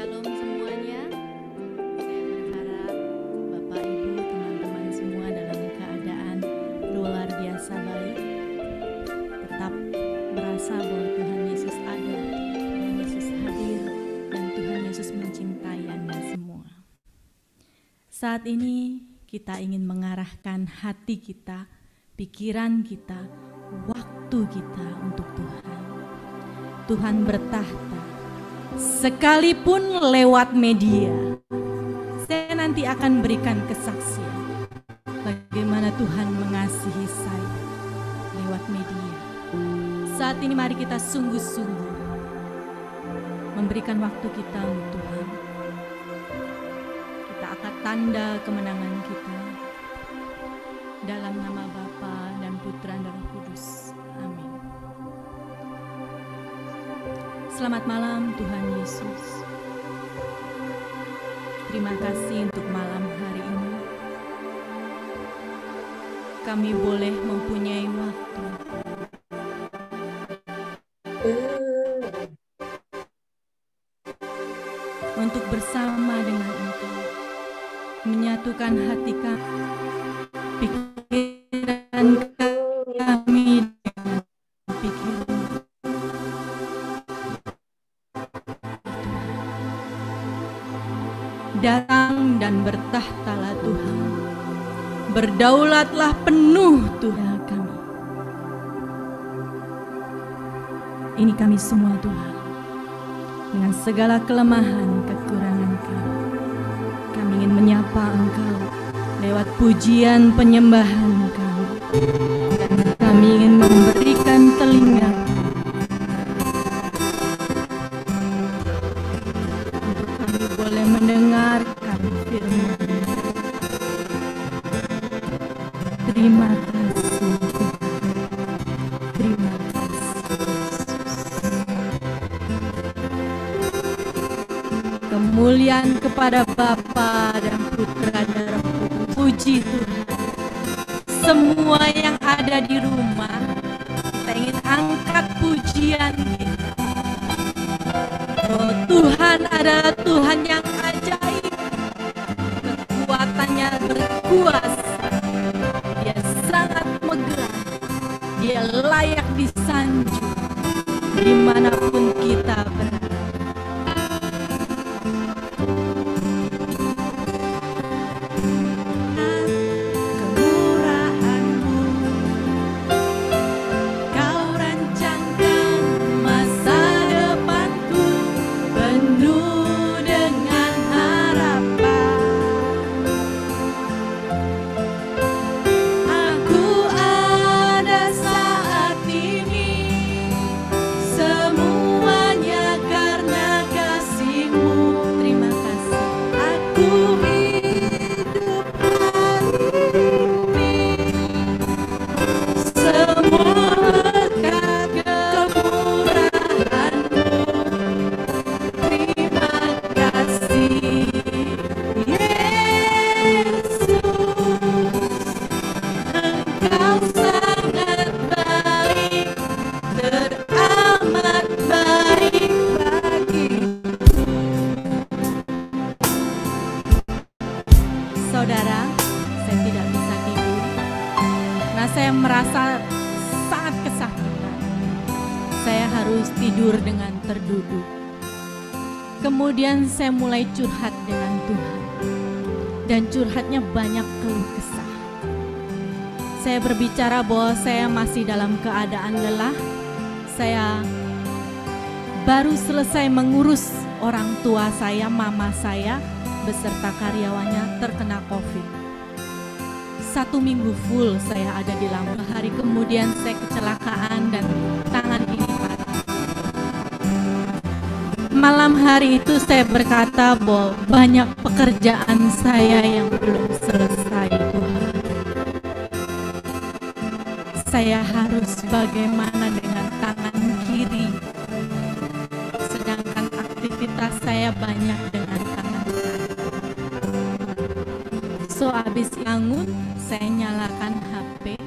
Shalom semuanya. Saya berharap Bapak, Ibu, teman-teman semua dalam keadaan luar biasa baik. Tetap merasa bahwa Tuhan Yesus ada, Tuhan Yesus hadir, dan Tuhan Yesus mencintai Anda semua. Saat ini kita ingin mengarahkan hati kita, pikiran kita, waktu kita untuk Tuhan. Tuhan bertahta. Sekalipun lewat media, saya nanti akan berikan kesaksian bagaimana Tuhan mengasihi saya lewat media. Saat ini mari kita sungguh-sungguh memberikan waktu kita untuk Tuhan. Kita angkat tanda kemenangan kita dalam nama Bapa dan Putra dan Roh Kudus. Amin. Selamat malam Tuhan Yesus. Terima kasih untuk malam hari ini. Kami boleh mempunyai waktu untuk bersama dengan Engkau, menyatukan hati kami, pikiran kami dengan pikiran. Datang dan bertahtalah Tuhan, berdaulatlah penuh Tuhan kami. Ini kami semua Tuhan, dengan segala kelemahan kekurangan kami. Kami ingin menyapa Engkau lewat pujian penyembahan kami, dan kami ingin memberikan telinga boleh mendengarkan firman. Terima kasih Tuhan. Terima kasih Yesus. Kemuliaan kepada Bapa dan Putra dan Roh Kudus. Puji Tuhan. Semua yang ada di rumah, kita ingin angkat pujian kita. Oh, Tuhan adalah Tuhan yang ajaib, kekuatannya berkuasa, Dia sangat megah, Dia layak disanjung dimanapun kita berada. Saudara, saya tidak bisa tidur. Nah, saya merasa sangat kesakitan. Saya harus tidur dengan terduduk. Kemudian saya mulai curhat dengan Tuhan. Dan curhatnya banyak keluh kesah. Saya berbicara bahwa saya masih dalam keadaan lelah. Saya baru selesai mengurus orang tua saya, mama saya, beserta karyawannya terkena COVID. 1 minggu full saya ada di Lampung. Hari kemudian saya kecelakaan dan tangan ini patah. Malam hari itu saya berkata bahwa banyak pekerjaan saya yang belum selesai Tuhan. Saya harus bagaimana dengan tangan kiri, sedangkan aktivitas saya banyak dengan tangan kanan. So abis bangun saya nyalakan HP,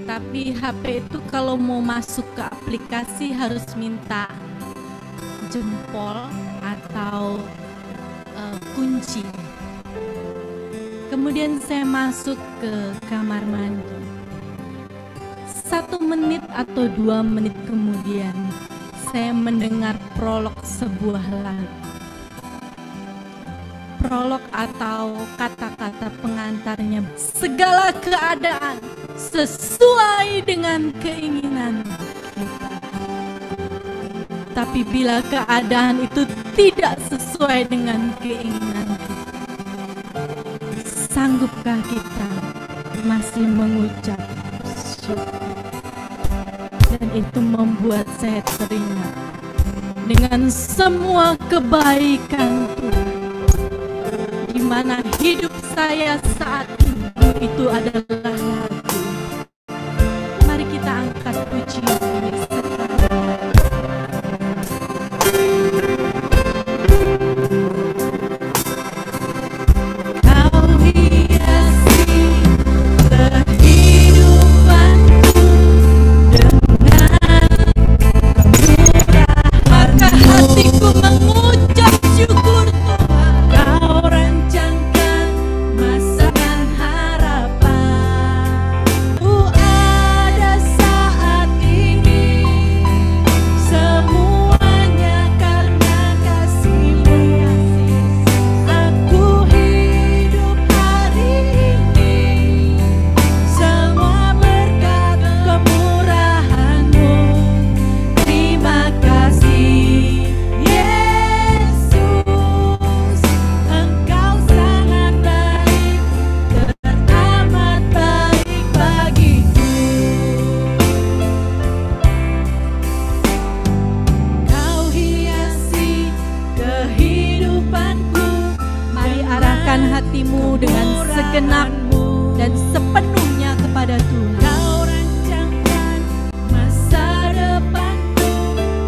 tapi HP itu kalau mau masuk ke aplikasi harus minta jempol atau kunci. Kemudian saya masuk ke kamar mandi. 1 menit atau 2 menit kemudian saya mendengar prolog sebuah lagu. Prolog atau kata-kata pengantarnya, segala keadaan sesuai dengan keinginan kita. Tapi bila keadaan itu tidak sesuai dengan keinginan kita, sanggupkah kita masih mengucap syukur? Dan itu membuat saya teringat dengan semua kebaikan Tuhan, di mana hidup saya saat itu adalah lagu. Mari kita angkat pujian ini sekarang. Kau hiasi kehidupanku dengan kemurahan, maka hatiku mengucap syukur Tuhan. Kau rancangkan masa dan harapan. Ku ada saat ini, semuanya karena kasih-Mu. Aku hidup hari ini, semua berkat kemurahan-Mu. Terima kasih Yesus, Engkau sangat baik, teramat baik bagiku. Kau hiasi kehidupanku. Mari arahkan hatimu dengan segenap dan sepenuhnya kepada Tuhan. Kau rancangkan masa depanku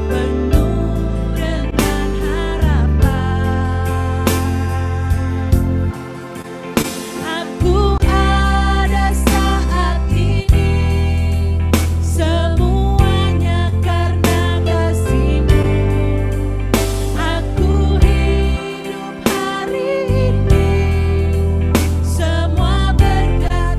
penuh dengan harapan. Aku ada saat ini, semuanya karena kasih-Mu. Aku hidup hari ini, semua berkat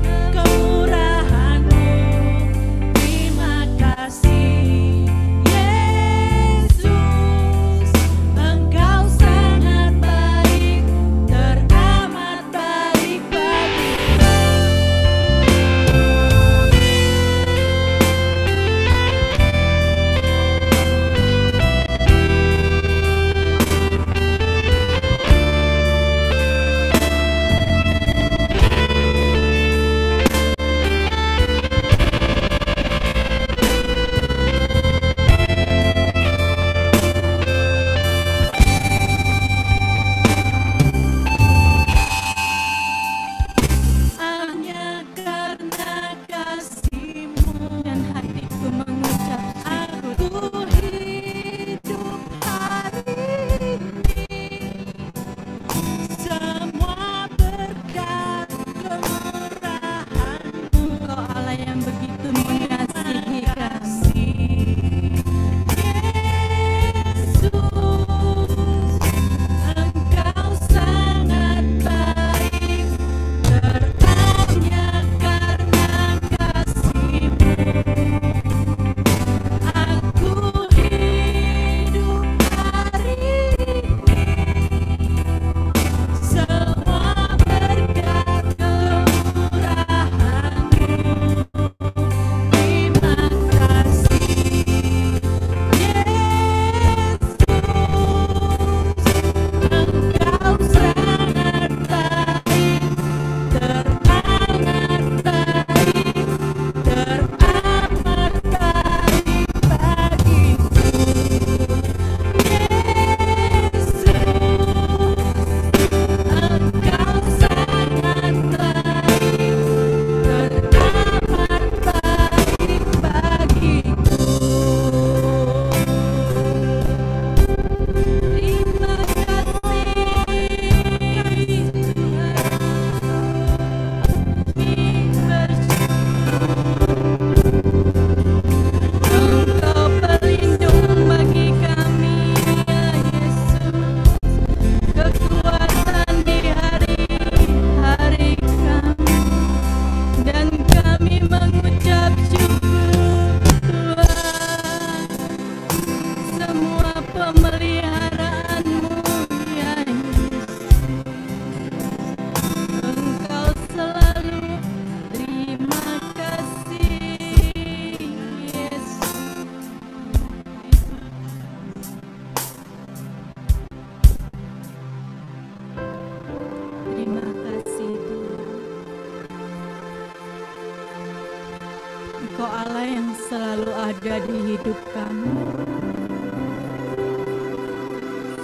selalu ada di hidup kami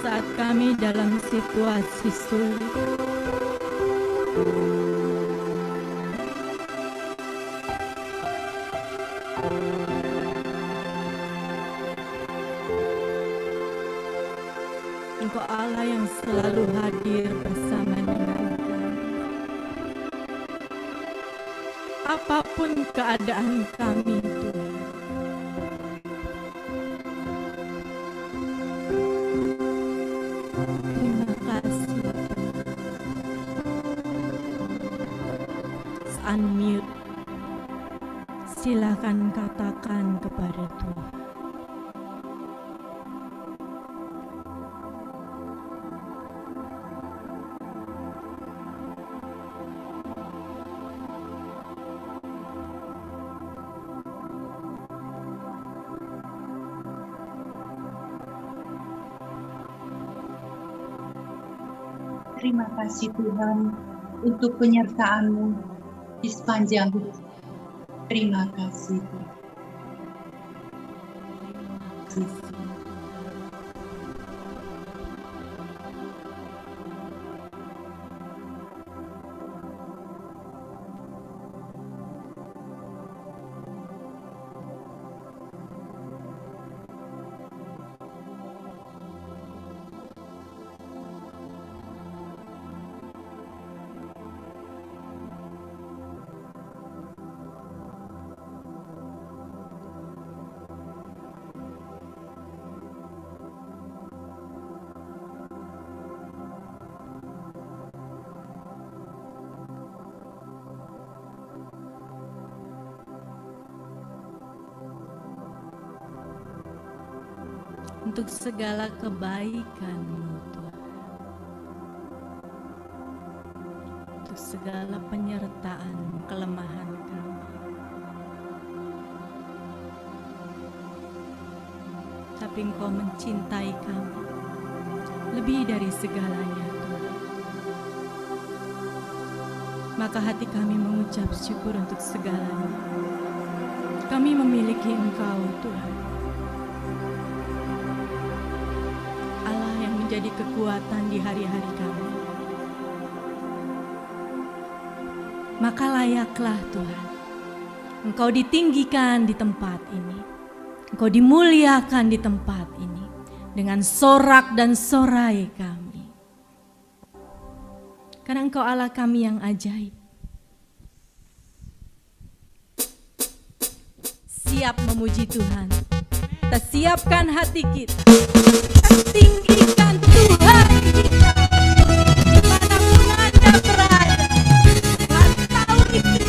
saat kami dalam situasi sulit. Engkau Allah yang selalu hadir bersama dengan kami. Apapun keadaan kami, Tuhan. Terima kasih. Unmute. Silakan katakan kepada Tuhan. Terima kasih Tuhan untuk penyertaan-Mu di sepanjang hidup. Terima kasih Tuhan. Untuk segala kebaikan-Mu, Tuhan. Untuk segala penyertaan kelemahan kami. Tapi Engkau mencintai kami lebih dari segalanya, Tuhan. Maka hati kami mengucap syukur untuk segalanya. Kami memiliki Engkau, Tuhan. Jadi kekuatan di hari-hari kami. Maka layaklah Tuhan, Engkau ditinggikan di tempat ini, Engkau dimuliakan di tempat ini dengan sorak dan sorai kami. Karena Engkau Allah kami yang ajaib. Siap memuji Tuhan. Kita siapkan hati kita. Kita tinggikan Tuhan kita. Dimanapun Anda berada. Tuhan tahu itu.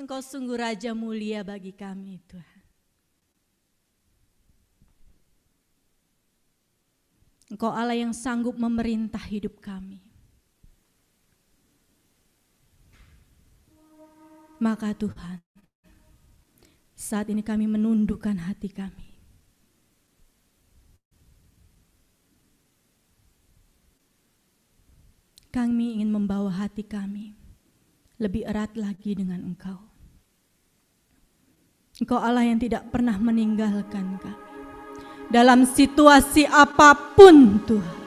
Engkau sungguh Raja mulia bagi kami, Tuhan. Engkau Allah yang sanggup memerintah hidup kami. Maka Tuhan, saat ini kami menundukkan hati kami. Kami ingin membawa hati kami lebih erat lagi dengan Engkau. Engkau Allah yang tidak pernah meninggalkan kami dalam situasi apapun, Tuhan.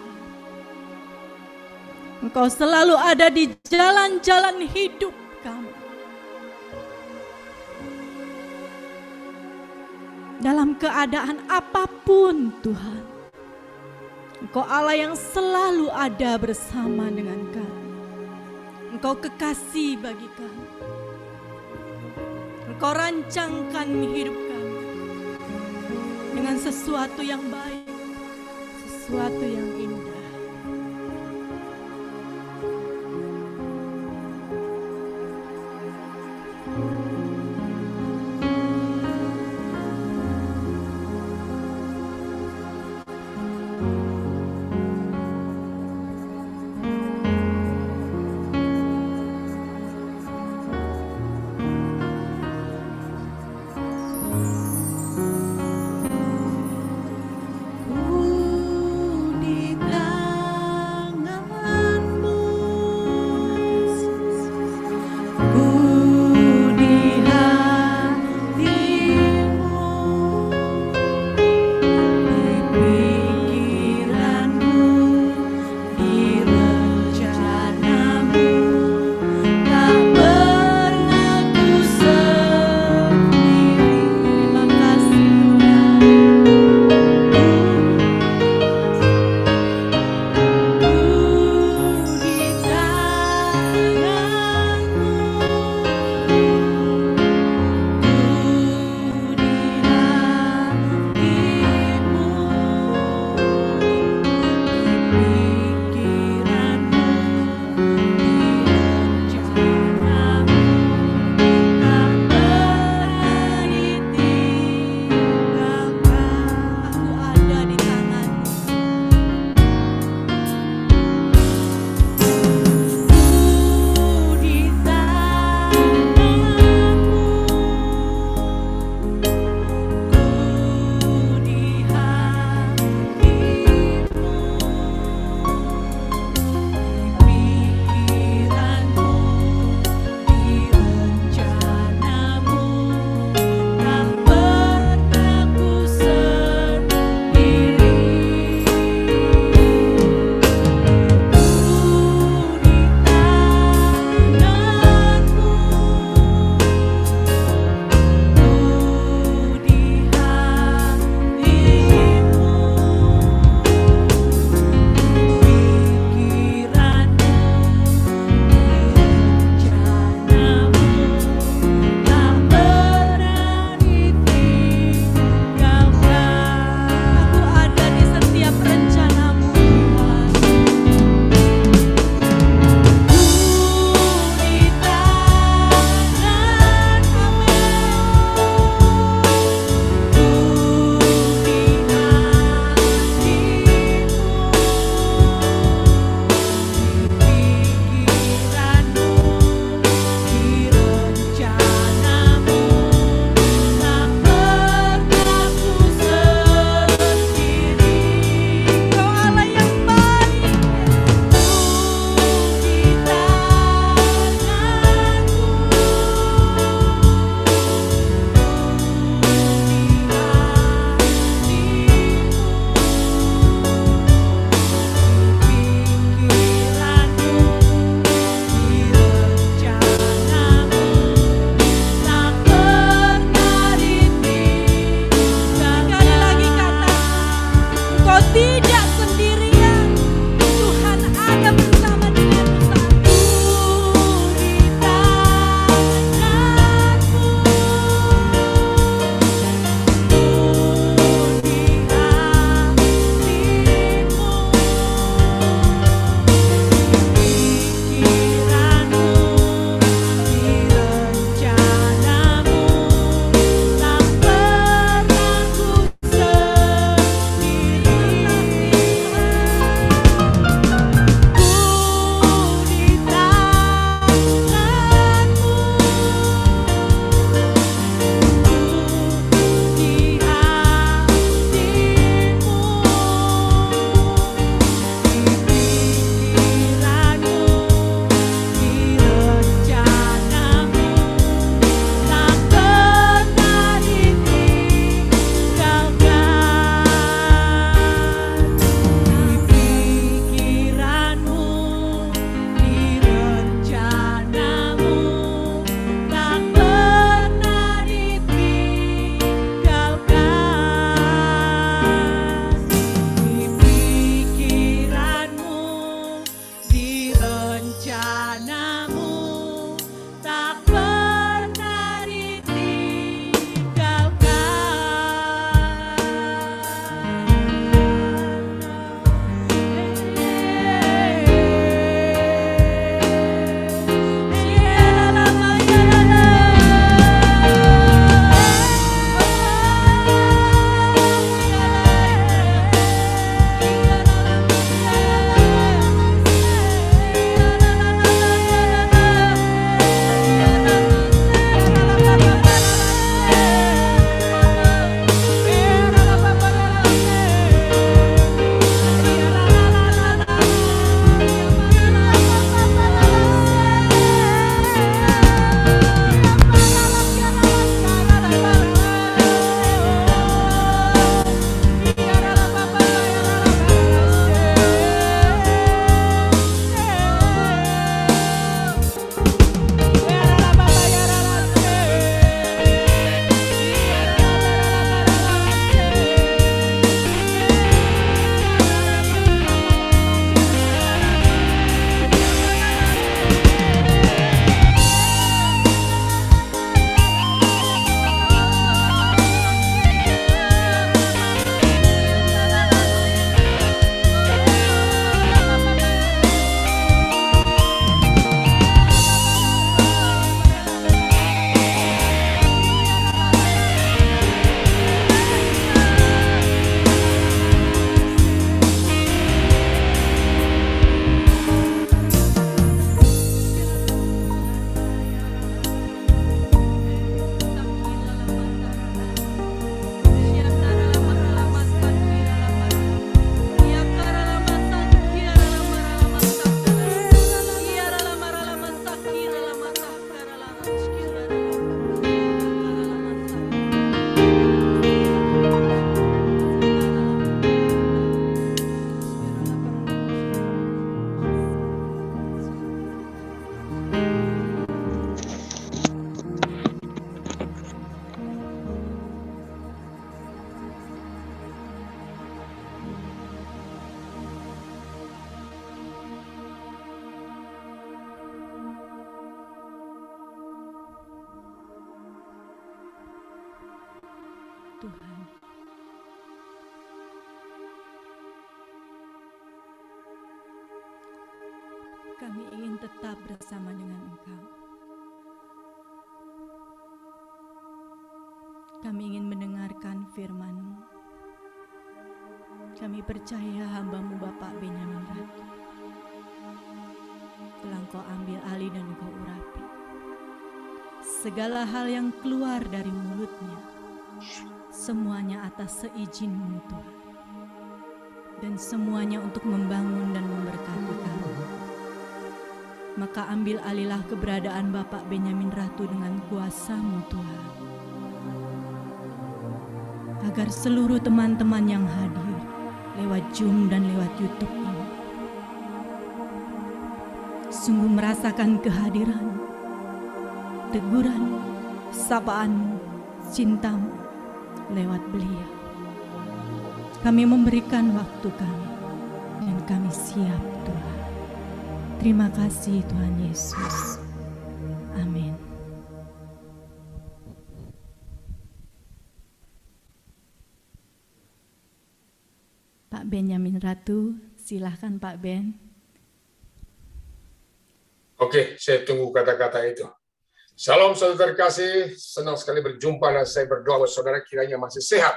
Engkau selalu ada di jalan-jalan hidup kami. Dalam keadaan apapun, Tuhan, Engkau Allah yang selalu ada bersama dengan kami. Engkau kekasih bagi kami. Engkau rancangkan hidup kami dengan sesuatu yang baik, sesuatu yang indah. Di Tuhan. Kami ingin tetap bersama dengan Engkau. Kami ingin mendengarkan firman-Mu. Kami percaya hamba-Mu Bapak Benyamin Ratu telah Engkau ambil alih dan Engkau urapi. Segala hal yang keluar dari mulutnya, semuanya atas seizin-Mu Tuhan. Dan semuanya untuk membangun dan memberkati kami. Maka ambil alihlah keberadaan Bapak Benyamin Ratu dengan kuasa-Mu Tuhan. Agar seluruh teman-teman yang hadir lewat Zoom dan lewat YouTube ini sungguh merasakan kehadiran, teguran, sapaan, cinta-Mu lewat beliau. Kami memberikan waktu kami dan kami siap Tuhan. Terima kasih Tuhan Yesus. Amin. Pak Benyamin Ratu, silahkan Pak Ben. Oke, saya tunggu kata-kata itu. Salam saudara terkasih, senang sekali berjumpa dan saya berdoa buat saudara kiranya masih sehat.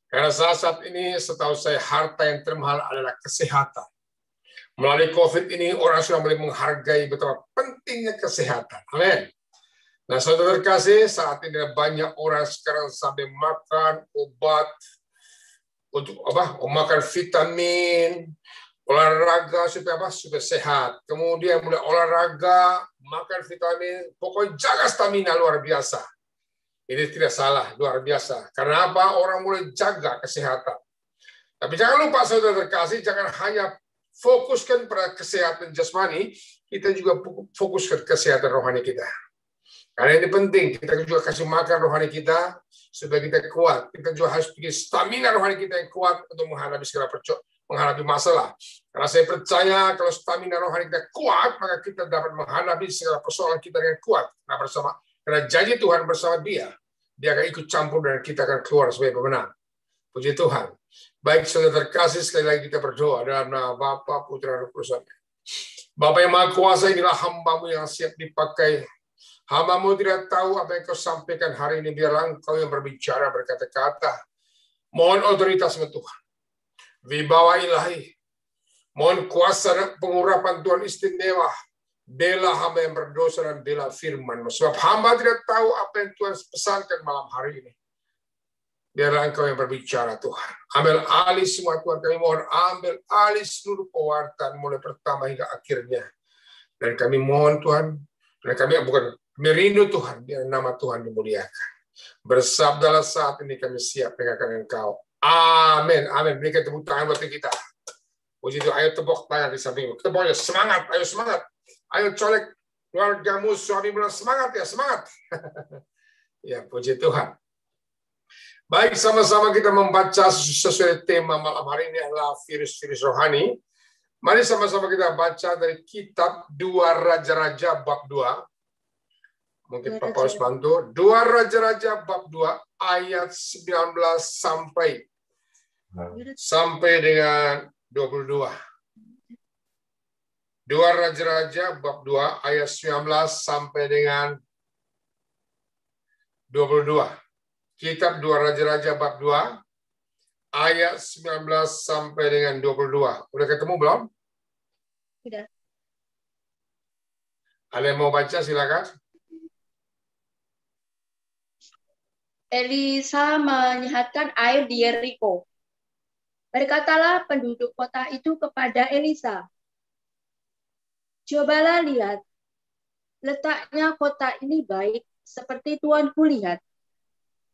Karena saat ini setahu saya harta yang termahal adalah kesehatan. Melalui COVID ini orang sudah mulai menghargai betapa pentingnya kesehatan. Amin. Nah saudara terkasih, saat ini ada banyak orang sekarang sampai makan obat, untuk makan vitamin, olahraga supaya sehat. Kemudian mulai olahraga, makan vitamin, pokoknya jaga stamina luar biasa. Ini tidak salah, luar biasa. Karena apa? Orang mulai jaga kesehatan. Tapi jangan lupa saudara terkasih, jangan hanya fokuskan pada kesehatan jasmani, kita juga fokus ke kesehatan rohani kita. Karena ini penting, kita juga kasih makan rohani kita, supaya kita kuat. Kita juga harus bikin stamina rohani kita yang kuat untuk menghadapi masalah. Karena saya percaya kalau stamina rohani kita kuat, maka kita dapat menghadapi segala persoalan kita dengan kuat. Nah, karena janji Tuhan bersama Dia akan ikut campur dan kita akan keluar sebagai pemenang. Puji Tuhan. Baik saudara terkasih, sekali lagi kita berdoa dalam nama Bapa, Putra, dan Roh Kudus. Bapa yang Maha Kuasa, inilah hamba-Mu yang siap dipakai. Hamba-Mu tidak tahu apa yang Kau sampaikan hari ini, biarlah Engkau yang berbicara, berkata-kata. Mohon otoritas-Mu Tuhan. Wibawa ilahi. Mohon kuasa dan pengurapan Tuhan istimewa. Bela hamba yang berdosa dan bela firman-Mu. Sebab hamba tidak tahu apa yang Tuhan pesankan malam hari ini. Biarlah Engkau yang berbicara Tuhan. Ambil alih semua Tuhan. Kami mohon ambil alih seluruh pewartaan mulai pertama hingga akhirnya. Dan kami mohon Tuhan. Dan kami rindu Tuhan. Biar nama Tuhan dimuliakan. Bersabdalah saat ini kami siap mendengarkan Engkau. Amin. Amin. Berikan tepuk tangan buat kita. Puji Tuhan. Ayo tepuk tangan di sampingmu. Kita boleh semangat. Ayo semangat. Ayo colek keluargamu, suamimu, semangat ya, semangat. Ya, puji Tuhan. Baik, sama-sama kita membaca sesuai tema malam hari ini adalah virus-virus rohani. Mari sama-sama kita baca dari kitab 2 Raja-Raja bab 2. Mungkin Pak Paulus bantu. 2 Raja-Raja bab 2 ayat 19 sampai dengan 22. 2 Raja-Raja bab 2 ayat 19 sampai dengan 22. Kitab 2 Raja-Raja bab 2 ayat 19 sampai dengan 22. Udah ketemu belum? Sudah. Ada yang mau baca silakan. Elisa menyehatkan air di Yeriko. Berkatalah penduduk kota itu kepada Elisa, "Cobalah lihat, letaknya kota ini baik seperti tuanku lihat.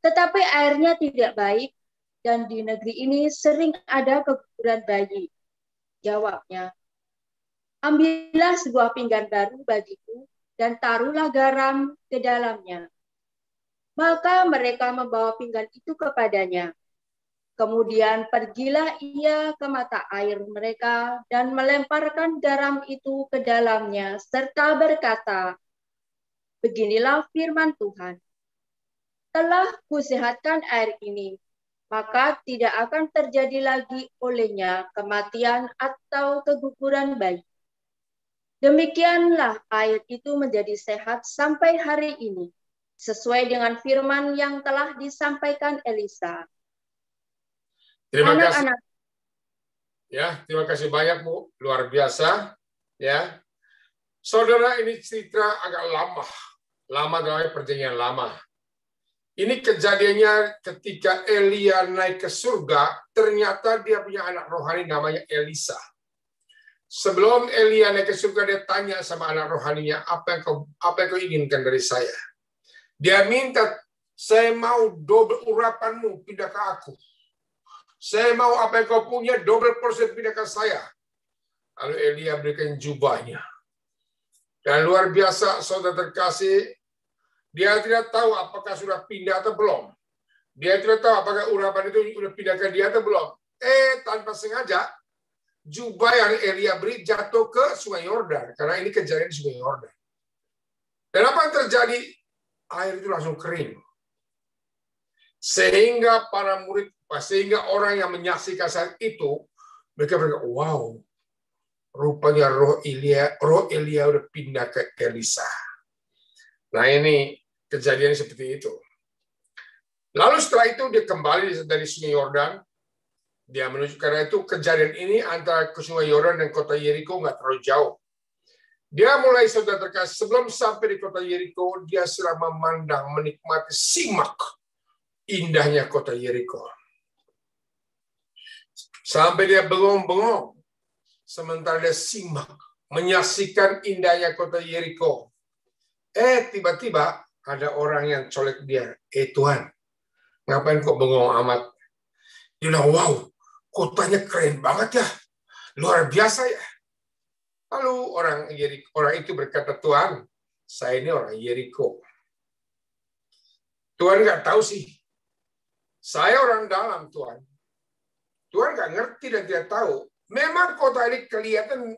Tetapi airnya tidak baik, dan di negeri ini sering ada keguguran bayi." Jawabnya, "Ambillah sebuah pinggan baru bagiku, dan taruhlah garam ke dalamnya." Maka mereka membawa pinggan itu kepadanya. Kemudian pergilah ia ke mata air mereka dan melemparkan garam itu ke dalamnya, serta berkata, "Beginilah firman Tuhan. telah kusehatkan air ini, maka tidak akan terjadi lagi olehnya kematian atau keguguran bayi. Demikianlah air itu menjadi sehat sampai hari ini, sesuai dengan firman yang telah disampaikan Elisa. Terima kasih. Anak-anak, Ya, terima kasih banyak Bu, luar biasa. Ya, saudara, ini cerita agak lama dalam perjanjian lama. Ini kejadiannya ketika Elia naik ke surga, ternyata dia punya anak rohani namanya Elisa. Sebelum Elia naik ke surga, dia tanya sama anak rohaninya, apa yang kau inginkan dari saya? Dia minta, saya mau double urapanmu pindah ke aku. Saya mau apa yang kau punya, double porsi pindah ke saya. Lalu Elia berikan jubahnya. Dan luar biasa, saudara terkasih, dia tidak tahu apakah sudah pindah atau belum. Dia tidak tahu apakah urapan itu sudah pindah ke dia atau belum. Tanpa sengaja, jubah yang Elia beri jatuh ke Sungai Yordan, karena ini kejadian di Sungai Yordan. Dan apa yang terjadi? Air itu langsung kering. Sehingga orang yang menyaksikan saat itu, mereka berkata, wow, rupanya roh Elia udah pindah ke Elisa. Nah, ini kejadian seperti itu. Lalu setelah itu dia kembali dari Sungai Yordan. Dia menuju, karena itu kejadian ini antara ke Sungai Yordan dan kota Yeriko nggak terlalu jauh. Dia mulai, saudara terkasih, sebelum sampai di kota Yeriko, dia sudah memandang, menikmati, simak indahnya kota Yeriko. Sampai dia bengong-bengong, sementara dia simak, menyaksikan indahnya kota Yeriko. Tiba-tiba ada orang yang colek dia. Tuhan, ngapain kok bengong amat? Dia bilang, wow, kotanya keren banget ya, luar biasa ya. Lalu orang itu berkata, Tuhan, saya ini orang Yeriko. Tuhan nggak tahu sih, saya orang dalam, Tuhan. Tuhan nggak ngerti dan tidak tahu. Memang kota ini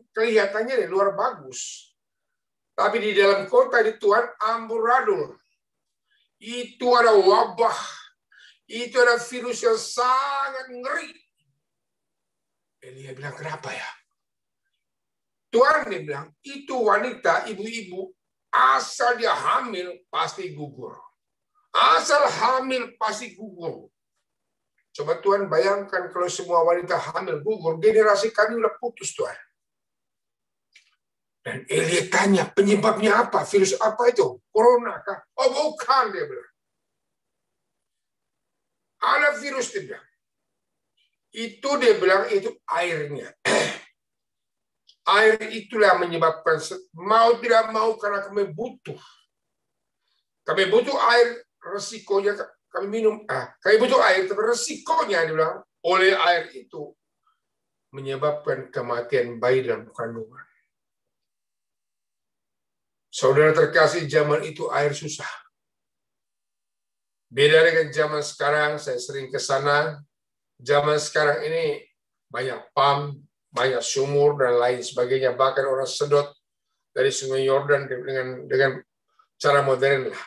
kelihatannya di luar bagus. Tapi di dalam kota ini Tuhan amburadul. Itu ada wabah. Itu ada virus yang sangat ngeri. Elia bilang, kenapa ya? Tuhan dia bilang, itu wanita, ibu-ibu, asal dia hamil, pasti gugur. Asal hamil, pasti gugur. Coba Tuhan bayangkan kalau semua wanita hamil gugur, generasi kami udah putus, Tuhan. Dan Elia tanya, penyebabnya apa? Virus apa itu? Corona kah? Oh, bukan, dia bilang. Ada virus, dia bilang. Itu dia bilang, itu airnya. Air itulah yang menyebabkan, mau tidak mau, karena kami butuh. Kami butuh air, resikonya kami minum. Kami butuh air, tapi resikonya, dia bilang, oleh air itu menyebabkan kematian bayi dalam kandungan. Saudara terkasih, zaman itu air susah. Beda dengan zaman sekarang, saya sering ke sana. Zaman sekarang ini banyak pam, banyak sumur dan lain sebagainya. Bahkan orang sedot dari Sungai Yordan dengan cara modern lah.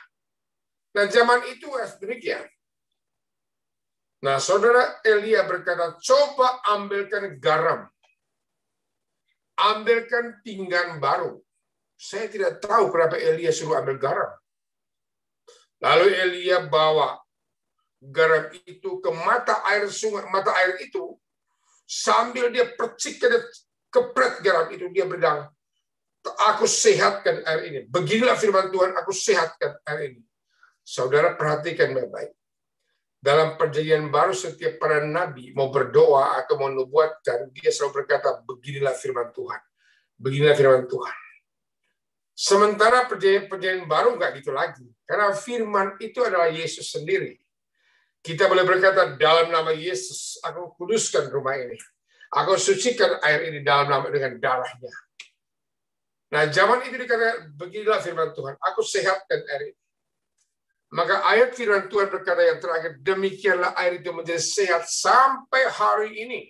Nah, zaman itu demikian. Nah, saudara, Elia berkata, coba ambilkan garam. Ambilkan pinggan baru. Saya tidak tahu kenapa Elia suruh ambil garam. Lalu Elia bawa garam itu ke mata air sungai, mata air itu, sambil dia percik, kepret garam itu, dia bilang, aku sehatkan air ini. Beginilah firman Tuhan, aku sehatkan air ini. Saudara perhatikan baik-baik. Dalam perjanjian baru, setiap para nabi mau berdoa atau mau nubuatkan, dia selalu berkata, beginilah firman Tuhan. Beginilah firman Tuhan. Sementara perjanjian baru nggak gitu lagi. Karena firman itu adalah Yesus sendiri. Kita boleh berkata, dalam nama Yesus, aku kuduskan rumah ini. Aku sucikan air ini dengan darahnya. Nah, zaman itu dikatakan, beginilah firman Tuhan, aku sehatkan air ini. Maka ayat firman Tuhan berkata yang terakhir, demikianlah air itu menjadi sehat sampai hari ini.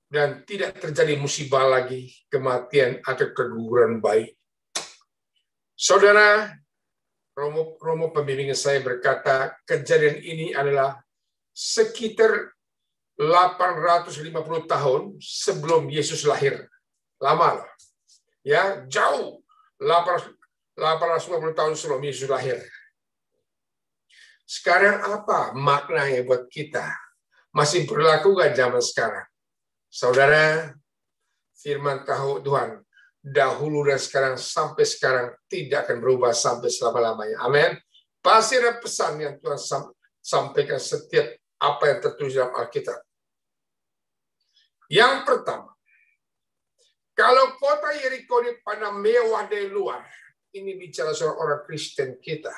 Dan tidak terjadi musibah lagi, kematian atau keguguran bayi. Saudara, Romo pembimbing saya berkata, kejadian ini adalah sekitar 850 tahun sebelum Yesus lahir. Lama loh. Ya, jauh. 850 tahun sebelum Yesus lahir. Sekarang apa maknanya buat kita? Masih berlaku nggak zaman sekarang? Saudara, firman Tuhan dahulu dan sekarang sampai sekarang tidak akan berubah sampai selama-lamanya. Amin. Pasti ada pesan yang Tuhan sampaikan setiap apa yang tertulis dalam Alkitab. Yang pertama, kalau kota Yeriko dipandang mewah dari luar, ini bicara soal orang Kristen kita,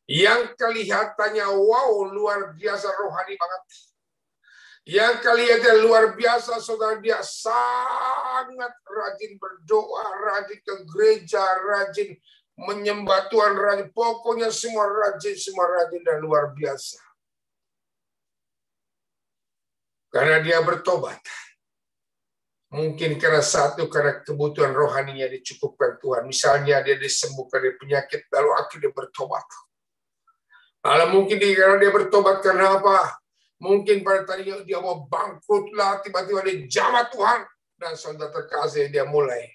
yang kelihatannya wow, luar biasa rohani banget. Yang kelihatannya luar biasa, saudara, dia sangat rajin berdoa, rajin ke gereja, rajin menyembah Tuhan, rajin. Pokoknya semua rajin dan luar biasa. Karena dia bertobat. Mungkin karena kebutuhan rohaninya dicukupkan Tuhan. Misalnya dia disembuhkan dari penyakit, lalu akhirnya bertobat. Lalu mungkin karena dia bertobat karena apa? Mungkin pada tadinya dia mau bangkrut lah, tiba-tiba dia jamah Tuhan. Dan saudara terkasih, dia mulai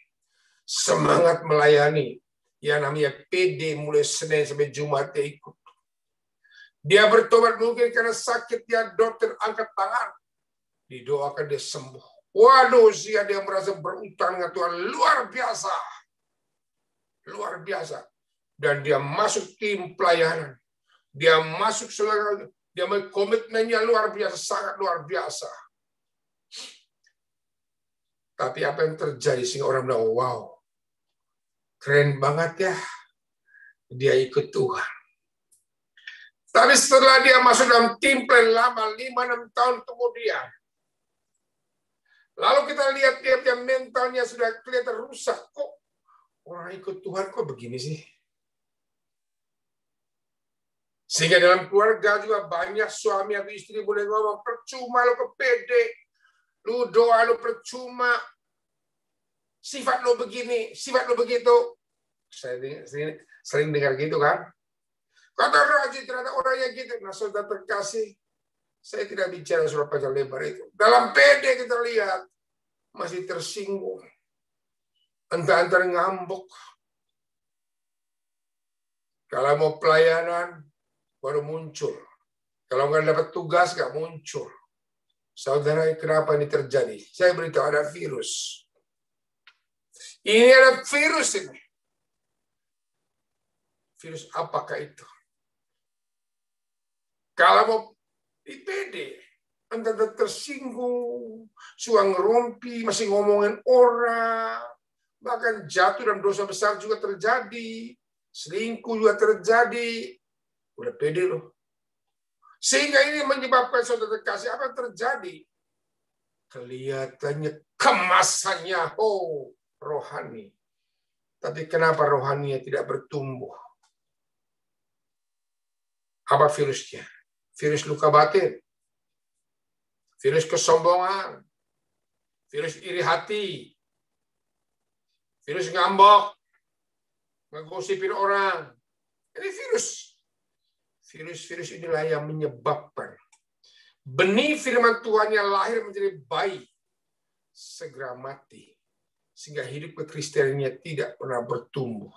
semangat melayani. Yang namanya PD, mulai Senin sampai Jumat dia ikut. Dia bertobat mungkin karena sakit, dia dokter angkat tangan. Didoakan dia sembuh. Waduh, dia merasa berutang dengan Tuhan. Luar biasa. Luar biasa. Dan dia masuk tim pelayanan. Dia masuk seluruh. Dia komitmennya luar biasa, sangat luar biasa. Tapi apa yang terjadi sehingga orang bilang, wow, keren banget ya, dia ikut Tuhan. Tapi setelah dia masuk dalam tim plan lama, 5-6 tahun kemudian, lalu kita lihat dia mentalnya sudah kelihatan rusak. Kok orang ikut Tuhan kok begini sih? Sehingga dalam keluarga juga banyak suami atau istri boleh ngomong, percuma lo ke PD, lu doa lo percuma, sifat lo begini, sifat lo begitu. Saya sering dengar gitu kan. Kata rajin ternyata orangnya gitu. Nah, saudara terkasih, saya tidak bicara soal panjang lebar itu. Dalam PD kita lihat, masih tersinggung. Entah-entah ngambek. Kalau mau pelayanan, baru muncul. Kalau nggak dapat tugas, nggak muncul. Saudara, kenapa ini terjadi? Saya beritahu ada virus. Ini ada virus ini. Virus apakah itu? Kalau mau di PD, entah tersinggung, suang ngerumpi, masih ngomongin orang, bahkan jatuh dan dosa besar juga terjadi, selingkuh juga terjadi. Udah pede loh. Sehingga ini menyebabkan saudara terkasih, apa yang terjadi? Kelihatannya kemasannya, rohani. Tapi kenapa rohaninya tidak bertumbuh? Apa virusnya? Virus luka batin. Virus kesombongan. Virus iri hati. Virus ngambek. Ngegosipin orang. Ini virus. Virus-virus inilah yang menyebabkan benih firman Tuhan yang lahir menjadi bayi segera mati. Sehingga hidup kekristenannya tidak pernah bertumbuh.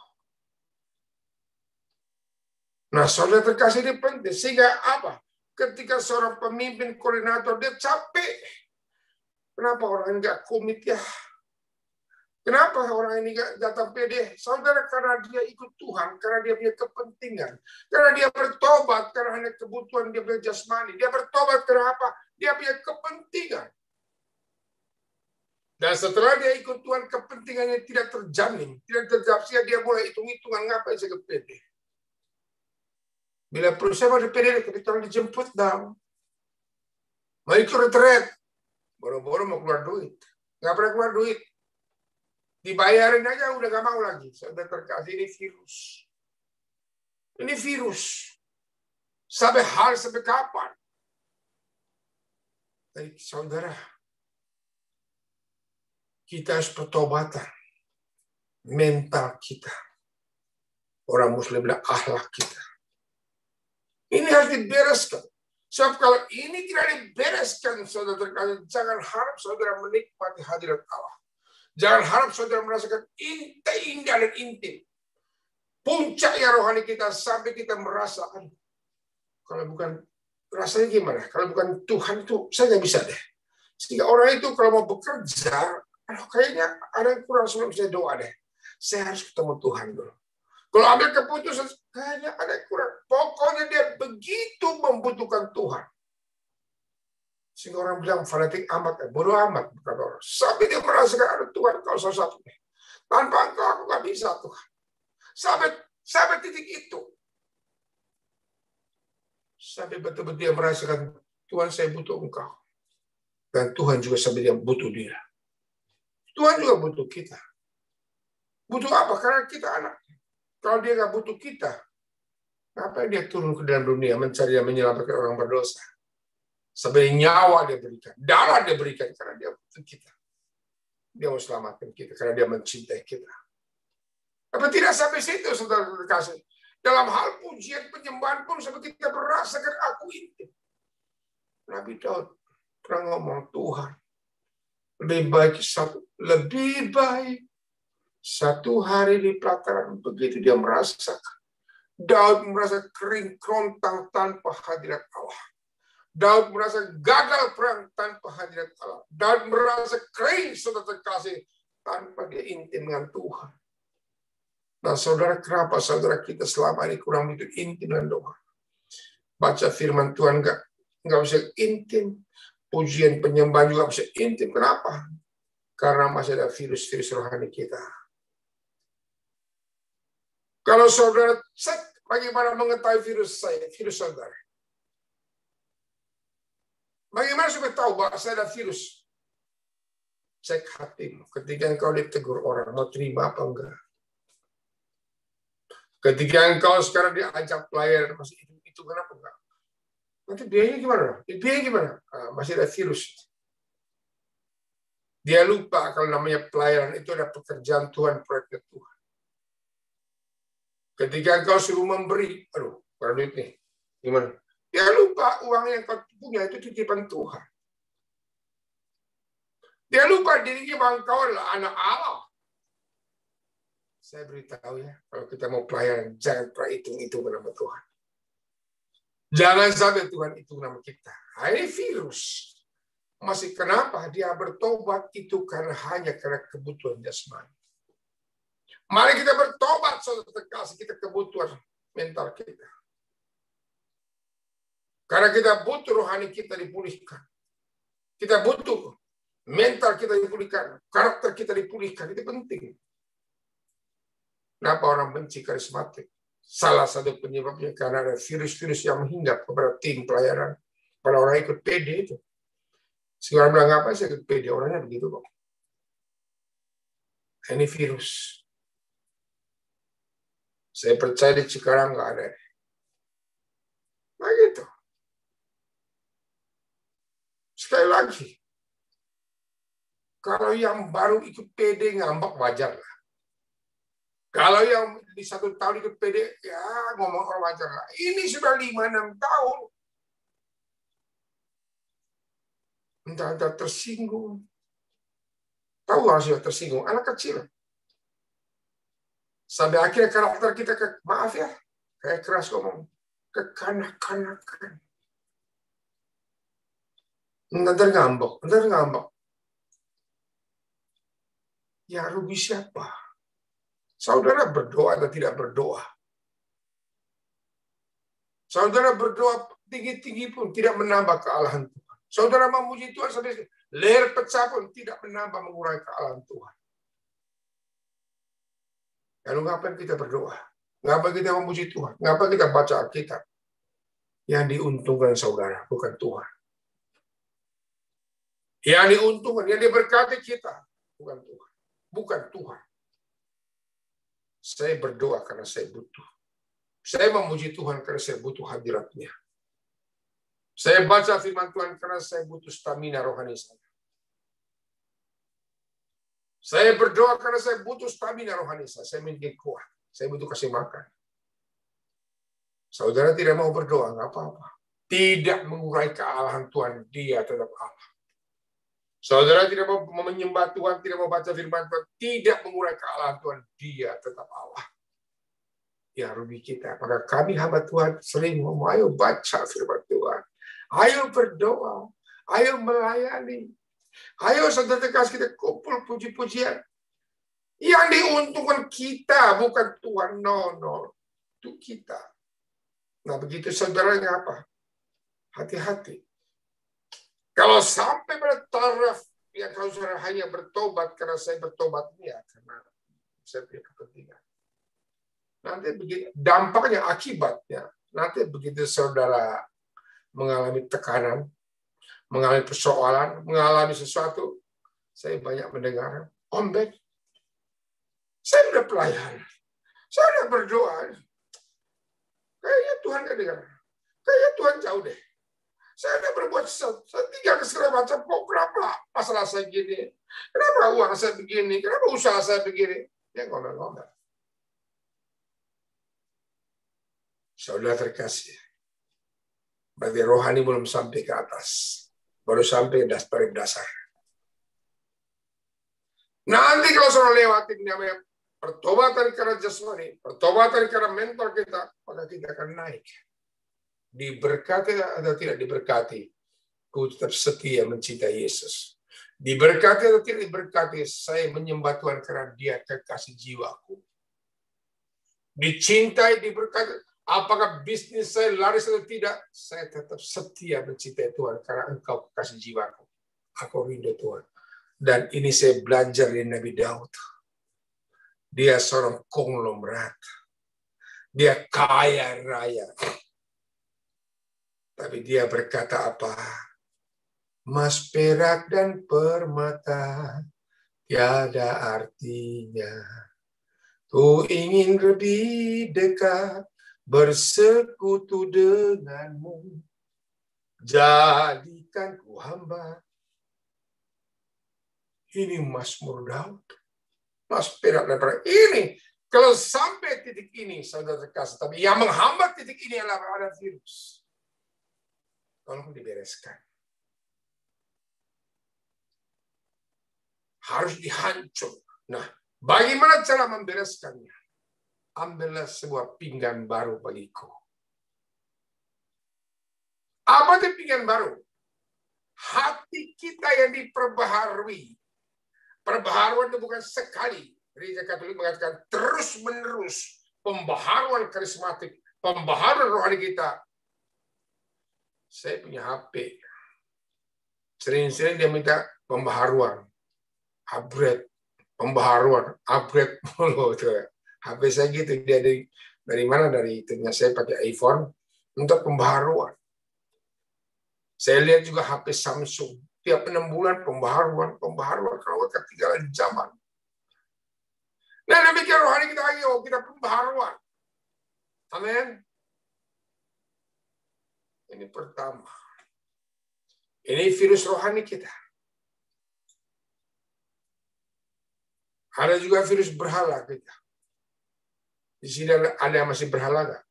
Nah, saudara terkasih ini penting. Sehingga apa? Ketika seorang pemimpin koordinator, dia capek. Kenapa orang ini nggak komit ya? Kenapa orang ini nggak datang PD? Saudara, karena dia ikut Tuhan, karena dia punya kepentingan. Karena dia bertobat, karena hanya kebutuhan dia punya jasmani. Dia bertobat karena apa? Dia punya kepentingan. Dan setelah dia ikut Tuhan, kepentingannya tidak terjamin. Tidak terjawab, dia mulai hitung-hitungan, ngapain saya ke PD? Bila perlu saya mau di PD, tapi tolong dijemput dong. Mau ikut retret. Boro-boro mau keluar duit. Nggak pernah keluar duit. Dibayarin aja udah gak mau lagi. Saudara terkasih, ini virus. Ini virus. Sampai kapan? Jadi saudara, kita harus pertobatan mental kita. Orang Muslim adalah akhlak kita. Ini harus dibereskan. Sebab kalau ini tidak dibereskan, saudara terkasih, jangan harap saudara menikmati hadirat Allah. Jangan harap saudara merasakan indah dan intim. Puncaknya rohani kita sampai kita merasa, kalau bukan rasanya gimana? Kalau bukan Tuhan itu saya nggak bisa deh. Sehingga orang itu kalau mau bekerja, kayaknya ada yang kurang sebelum saya doa deh. Saya harus ketemu Tuhan dulu. Kalau ambil keputusan, kayaknya ada yang kurang. Pokoknya dia begitu membutuhkan Tuhan. Sehingga orang bilang fanatik amat, bodoh amat. Bukan orang. Sampai dia merasakan ada Tuhan kau salah satunya. Tanpa engkau aku nggak bisa Tuhan. Sampai titik itu. Sampai betul-betul dia merasakan Tuhan saya butuh engkau. Dan Tuhan juga sampai dia butuh dia. Tuhan juga butuh kita. Butuh apa? Karena kita anak. Kalau dia nggak butuh kita, ngapain dia turun ke dalam dunia mencari dan menyelamatkan orang berdosa? Sampai nyawa dia berikan, darah dia berikan karena dia butuh kita. Dia mau selamatkan kita karena dia mencintai kita. Tapi tidak sampai situ, saudara terkasih. Dalam hal pujian penyembahan pun sampai kita merasakan aku intim. Nabi Daud pernah ngomong, Tuhan, lebih baik satu hari di pelataran. Begitu dia merasakan. Daud merasa kering kerontang tanpa hadirat Allah. Daud merasa gagal perang tanpa hadirat Allah. Daud merasa kering, saudara terkasih, tanpa dia intim dengan Tuhan. Nah, saudara, kenapa saudara kita selama ini kurang begitu intim dengan doa? Baca firman Tuhan nggak bisa intim. Pujian penyembahan juga bisa intim. Kenapa? Karena masih ada virus-virus rohani kita. Kalau saudara cek bagaimana mengetahui virus saudara. Bagaimana supaya tahu bahwa saya ada virus? Cek hatimu. Ketika engkau ditegur orang, mau terima apa enggak? Ketika engkau sekarang diajak pelayanan, masih itu kenapa enggak? Nanti biayanya gimana? Biayanya gimana? Masih ada virus. Dia lupa kalau namanya pelayanan itu ada pekerjaan Tuhan, proyek Tuhan. Ketika engkau suruh memberi, kurang duit nih, gimana? Dia lupa uang yang kau punya itu titipan Tuhan. Dia lupa dirinya bahwa engkau adalah anak Allah. Saya beritahu ya, kalau kita mau pelayanan, jangan pernah hitung-hitung nama Tuhan. Jangan sampai Tuhan itu nama kita. Ini virus. Masih kenapa dia bertobat itu hanya karena kebutuhan jasmani. Mari kita bertobat, saudara terkasih, kita kebutuhan mental kita. Karena kita butuh rohani kita dipulihkan. Kita butuh mental kita dipulihkan. Karakter kita dipulihkan. Itu penting. Kenapa orang benci karismatik? Salah satu penyebabnya karena ada virus-virus yang menghinggap kepada tim pelayanan. Pada orang ikut PD itu. Sekarang bilang, apa sih ikut PD? Orangnya begitu kok. Ini virus. Saya percaya di Cikarang nggak ada. Nah gitu. Sekali lagi. Kalau yang baru ikut PD ngambek wajar lah. Kalau yang di 1 tahun ikut PD, ya ngomong orang wajar lah. Ini sudah 5-6 tahun. Entah tersinggung. Tahu nggak sudah tersinggung? Anak kecil. Sampai akhirnya karakter kita, maaf ya, kayak keras ngomong, kekanak-kanakan. Ntar ngambek. Ya rugi siapa? Saudara berdoa atau tidak berdoa? Saudara berdoa tinggi-tinggi pun tidak menambah kealahan Tuhan. Saudara memuji Tuhan sampai leher pecah pun tidak menambah mengurangi kealahan Tuhan. Lalu ngapain kita berdoa? Ngapain kita memuji Tuhan? Ngapain kita baca Alkitab? Yang diuntungkan saudara, bukan Tuhan. Yang diuntungkan, yang diberkati kita, bukan Tuhan. Bukan Tuhan. Saya berdoa karena saya butuh. Saya memuji Tuhan karena saya butuh hadirat-Nya. Saya baca firman Tuhan karena saya butuh stamina rohani saya. Saya berdoa karena saya butuh stamina rohani saya. Saya ingin kuat. Saya butuh kasih makan. Saudara tidak mau berdoa, nggak apa-apa. Tidak mengurai kealahan Tuhan, dia tetap Allah. Saudara tidak mau menyembah Tuhan, tidak mau baca firman Tuhan, tidak mengurai kealahan Tuhan, dia tetap Allah. Ya rugi kita. Maka kami hamba Tuhan sering ngomong, ayo baca firman Tuhan. Ayo berdoa. Ayo melayani. Ayo saudara kasih kita kumpul puji-pujian. Yang diuntungkan kita, bukan Tuhan. No. Itu kita. Nah begitu saudaranya apa? Hati-hati. Kalau sampai pada taraf yang saudara hanya bertobat karena saya bertobat ini ya karena saya punya kepentingan. Nanti begitu dampaknya, akibatnya, nanti begitu saudara mengalami tekanan, mengalami persoalan, mengalami sesuatu, saya banyak mendengar, Om Ben, saya sudah pelayan, saya sudah berdoa, kayaknya Tuhan gak dengar, kayaknya Tuhan jauh deh. Saya udah berbuat sesuatu, saya tinggal ke segala macam, kok kenapa masalah saya gini, kenapa uang saya begini, kenapa usaha saya begini. Dia ngomel-ngomel. Saudara terkasih, berarti rohani belum sampai ke atas, baru sampai paling dasar. Nanti kalau saudara lewati namanya pertobatan karena jasmani, pertobatan karena mental kita, maka kita akan naik. Diberkati atau tidak diberkati, ku tetap setia mencintai Yesus. Diberkati atau tidak diberkati, saya menyembah Tuhan karena Dia kekasih jiwaku. Dicintai, diberkati, apakah bisnis saya laris atau tidak, saya tetap setia mencintai Tuhan karena Engkau kekasih jiwaku. Aku rindu Tuhan. Dan ini saya belajar dari Nabi Daud. Dia seorang konglomerat. Dia kaya raya. Tapi dia berkata apa? Emas, perak, dan permata tiada artinya. Ku ingin lebih dekat bersekutu denganmu. Jadikan ku hamba. Ini Mazmur Daud. Emas, perak, dan permata. Ini, kalau sampai titik ini, saudara terkasih. Tapi yang menghambat titik ini adalah ada virus. Tolong dibereskan. Harus dihancur. Nah, bagaimana cara membereskannya? Ambillah sebuah pinggan baru bagiku. Apa itu pinggan baru? Hati kita yang diperbaharui. Perbaharuan itu bukan sekali. Gereja Katolik mengatakan terus-menerus pembaharuan karismatik, pembaharuan rohani kita. Saya punya HP. Sering-sering dia minta pembaharuan. Upgrade. Pembaharuan. Upgrade. HP saya gitu. Dia dari mana? Dari itunya saya pakai iPhone. Untuk pembaharuan. Saya lihat juga HP Samsung. Tiap 6 bulan pembaharuan. Kalau ketinggalan zaman. Nah demikian rohani kita lagi. Kita pembaharuan. Amin. Ini pertama. Ini virus rohani kita. Ada juga virus berhala kita. Di sini ada yang masih berhala nggak?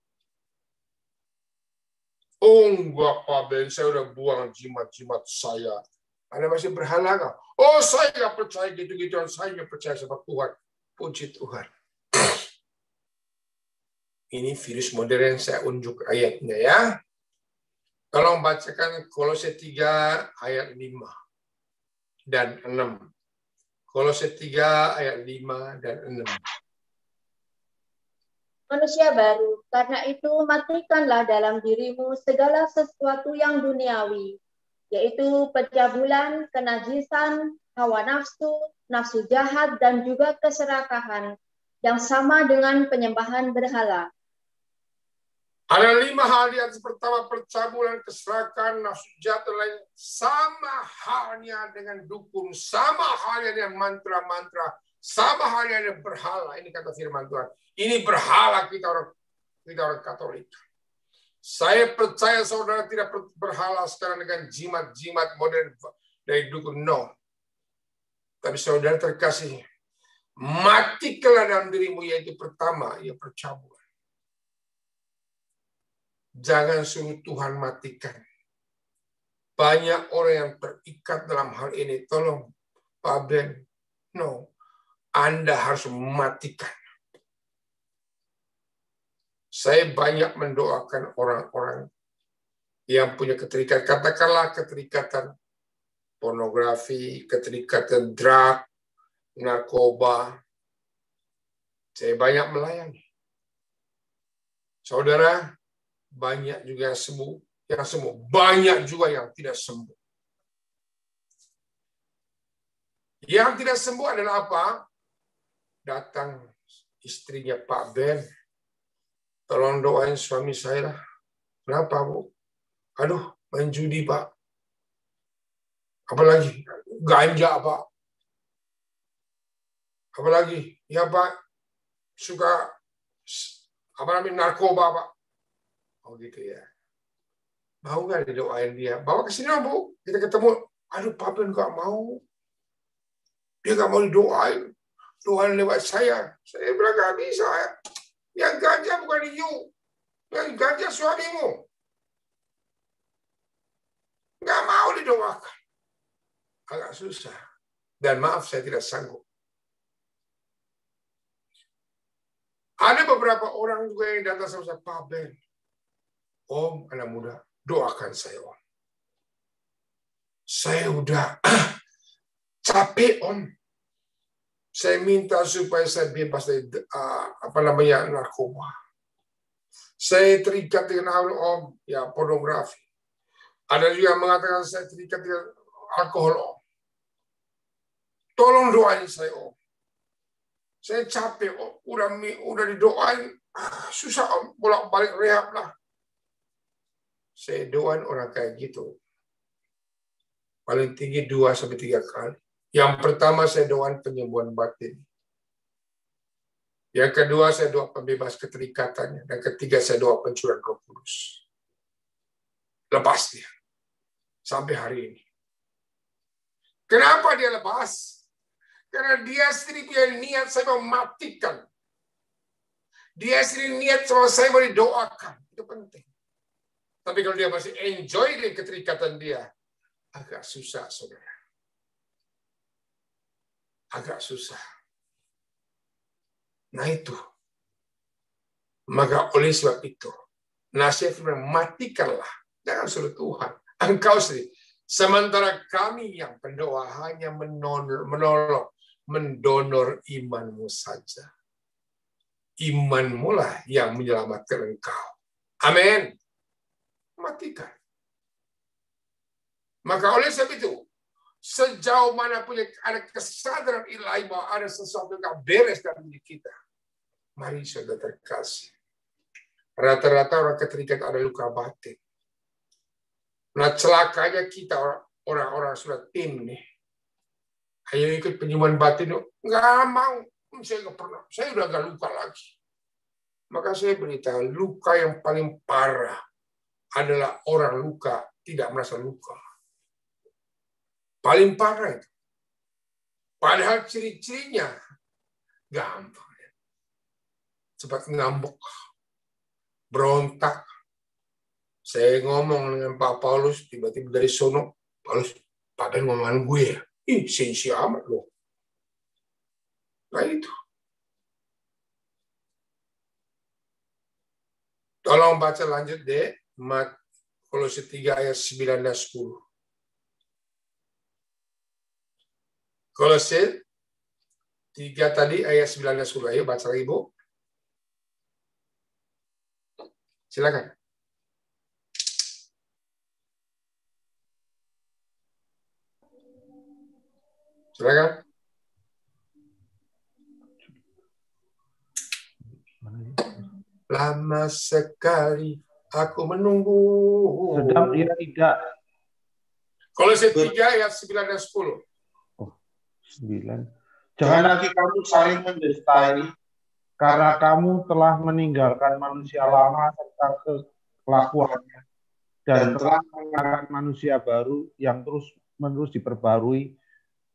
Oh enggak Pak Ben, saya udah buang jimat-jimat saya. Ada masih berhala nggak? Oh saya nggak percaya gitu-gituan, saya nggak percaya sama Tuhan. Puji Tuhan. Ini virus modern, saya unjuk ayatnya ya. Tolong bacakan Kolose 3 ayat 5 dan 6. Kolose 3 ayat 5 dan 6. Manusia baru, karena itu matikanlah dalam dirimu segala sesuatu yang duniawi, yaitu pencabulan, kenajisan, hawa nafsu, nafsu jahat, dan juga keserakahan, yang sama dengan penyembahan berhala. Ada 5 hal di atas. Pertama, percabulan, keserakahan, nafsu jahat, dan lain. Sama halnya dengan dukun, sama halnya dengan mantra-mantra, sama halnya dengan berhala. Ini kata firman Tuhan. Ini berhala kita orang Katolik. Saya percaya saudara tidak berhala sekarang dengan jimat-jimat modern dari dukun. No. Tapi saudara terkasih, matikanlah dalam dirimu, yaitu pertama, ya percabulan. Jangan suruh Tuhan matikan. Banyak orang yang terikat dalam hal ini. Tolong, Pak Ben. No. Anda harus mematikan. Saya banyak mendoakan orang-orang yang punya keterikatan. Katakanlah keterikatan pornografi, keterikatan drug, narkoba. Saya banyak melayani. Saudara, banyak juga yang sembuh. Banyak juga yang tidak sembuh. Yang tidak sembuh adalah apa? Datang istrinya Pak Ben. Tolong doain suami saya lah. Kenapa, Bu? Aduh, main judi, Pak. Apalagi? Ganja, Pak. Apalagi? Ya, Pak. Suka narkoba, Pak. Oh gitu ya. Mau nggak didoain dia? Bawa ke sini, Bu. Kita ketemu. Aduh, Pak Ben nggak mau. Dia nggak mau didoain. Doain lewat saya. Saya bilang nggak bisa. Yang ganja bukan you. Yang ganja suamimu. Nggak mau didoakan. Agak susah. Dan maaf, saya tidak sanggup. Ada beberapa orang juga yang datang sama saya, Pak Ben. Om, anak muda, doakan saya, Om. Saya udah capek, Om. Saya minta supaya saya bebas dari narkoba. Saya terikat dengan hal, Om, ya pornografi. Ada juga yang mengatakan saya terikat dengan alkohol, Om. Tolong doain saya, Om. Saya capek, Om. Udah didoain, susah, Om. Bolak-balik rehab lah. Saya doain orang kayak gitu. Paling tinggi 2-3 kali. Yang pertama saya doain penyembuhan batin. Yang kedua saya doa pembebas keterikatannya. Dan ketiga saya doa pencurahan Roh Kudus. Lepas dia. Sampai hari ini. Kenapa dia lepas? Karena dia sendiri punya niat saya mau matikan. Dia sendiri niat saya mau didoakan. Itu penting. Tapi kalau dia masih enjoy dengan keterikatan dia, agak susah, saudara. Agak susah. Nah itu. Maka oleh sebab itu, nasihat matikanlah. Jangan suruh Tuhan. Engkau sendiri. Sementara kami yang pendoa hanya mendonor imanmu saja. Imanmu lah yang menyelamatkan engkau. Amin. Matikan. Maka oleh sebab itu, sejauh mana pun ada kesadaran ilahi bahwa ada sesuatu yang beres dalam diri kita. Mari saudara terkasih. Rata-rata orang keterikat ada luka batin. Nah celakanya kita orang-orang sudah tim nih. Ayo ikut penyembuhan batin. Nggak mau. Saya nggak pernah. Saya udah nggak luka lagi. Maka saya beritahu luka yang paling parah adalah orang luka tidak merasa luka. Paling parah itu. Padahal ciri-cirinya gampang. Cepat ngambek. Berontak. Saya ngomong dengan Pak Paulus, tiba-tiba dari sono, Paulus, Pak Ben ngomongan gue ya. Ih, sensi amat loh. Nah itu. Tolong baca lanjut deh. Kolose 3 ayat 9 dan 10. Kolose 3 tadi ayat 9 dan 10. Ayo baca lagi, Bu. Silakan. Silakan. Lama sekali aku menunggu. Sedang dia tidak. Kolose 3 ayat 9 dan 10. 9. Jangan lagi kamu saling mendustai, karena kamu telah meninggalkan manusia lama serta kelakuannya, dan telah mengangkat manusia baru yang terus-menerus diperbarui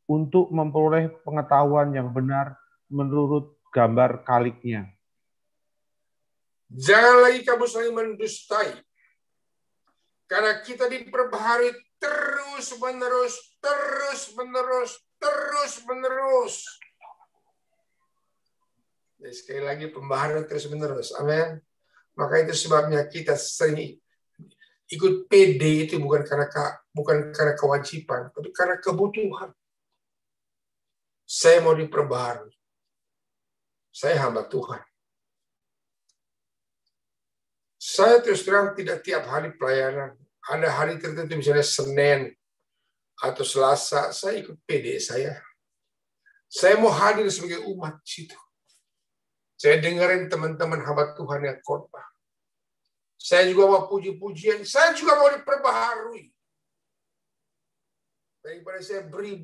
untuk memperoleh pengetahuan yang benar menurut gambar kaliknya. Jangan lagi kamu saling mendustai. Karena kita diperbaharui terus-menerus. Jadi sekali lagi pembaharuan terus-menerus. Amin. Maka itu sebabnya kita sering ikut PD itu bukan karena kewajiban, tapi karena kebutuhan. Saya mau diperbaharui. Saya hamba Tuhan. Saya terus terang tidak tiap hari pelayanan. Ada hari tertentu misalnya Senin atau Selasa, saya ikut PD saya. Saya mau hadir sebagai umat di situ. Saya dengerin teman-teman hamba Tuhan yang khotbah. Saya juga mau puji-pujian. Saya juga mau diperbaharui. Daripada saya beri,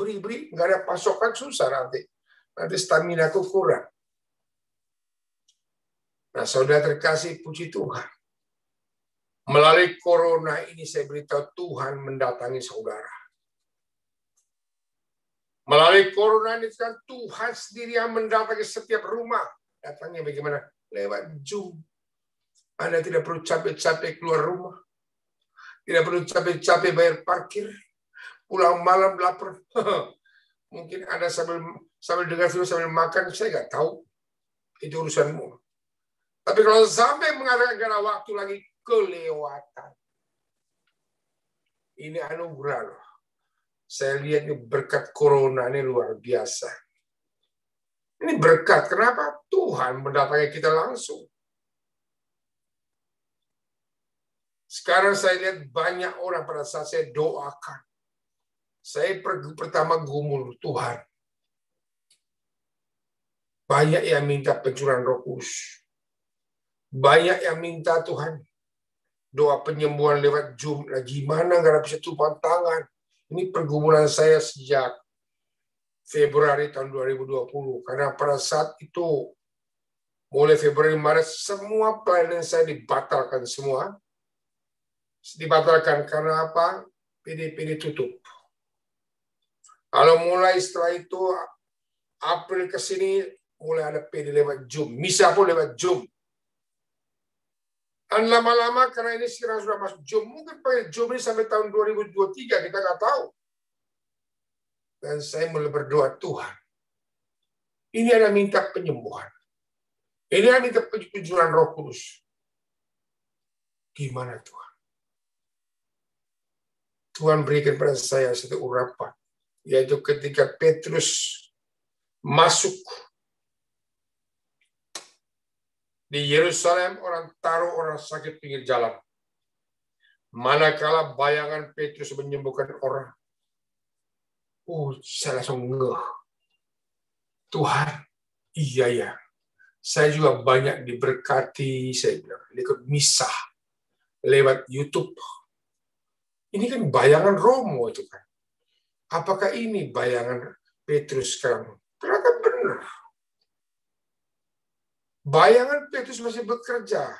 nggak ada pasokan, susah nanti. Nanti stamina aku kurang. Nah, saudara terkasih, puji Tuhan. Melalui corona ini saya beritahu Tuhan mendatangi saudara. Melalui corona ini kan Tuhan sendiri yang mendatangi setiap rumah. Datangnya bagaimana? Lewat Zoom. Anda tidak perlu capek-capek keluar rumah. Tidak perlu capek-capek bayar parkir. Pulang malam lapar. Mungkin Anda sambil dengar film sambil makan, saya nggak tahu. Itu urusanmu. Tapi kalau sampai mengatakan karena waktu lagi, kelewatan. Ini anugerah loh. Saya lihat ini berkat corona ini luar biasa. Ini berkat. Kenapa? Tuhan mendatangi kita langsung. Sekarang saya lihat banyak orang pada saat saya doakan. Saya pertama gumul Tuhan. Banyak yang minta pencurahan Roh Kudus. Banyak yang minta Tuhan doa penyembuhan lewat Zoom. Nah, gimana nggak bisa tumpang tangan? Ini pergumulan saya sejak Februari tahun 2020. Karena pada saat itu, mulai Februari, Maret, semua pelayanan saya dibatalkan semua. Dibatalkan karena apa? PD tutup. Kalau mulai setelah itu, April ke sini, mulai ada PD lewat Zoom. Misa pun lewat Zoom. Dan lama-lama karena ini sekarang sudah masuk Zoom, mungkin pakai Zoom ini sampai tahun 2023, kita nggak tahu. Dan saya mulai berdoa, Tuhan, ini ada minta penyembuhan. Ini ada minta pencurahan Roh Kudus. Gimana Tuhan? Tuhan berikan pada saya satu urapan, yaitu ketika Petrus masuk di Yerusalem, orang taruh orang sakit pinggir jalan. Manakala bayangan Petrus menyembuhkan orang, saya langsung ngeh. Tuhan, iya ya. Saya juga banyak diberkati, saya bilang, ikut misa lewat YouTube. Ini kan bayangan Romo itu kan. Apakah ini bayangan Petrus sekarang? Ternyata benar. Bayangan Petrus masih bekerja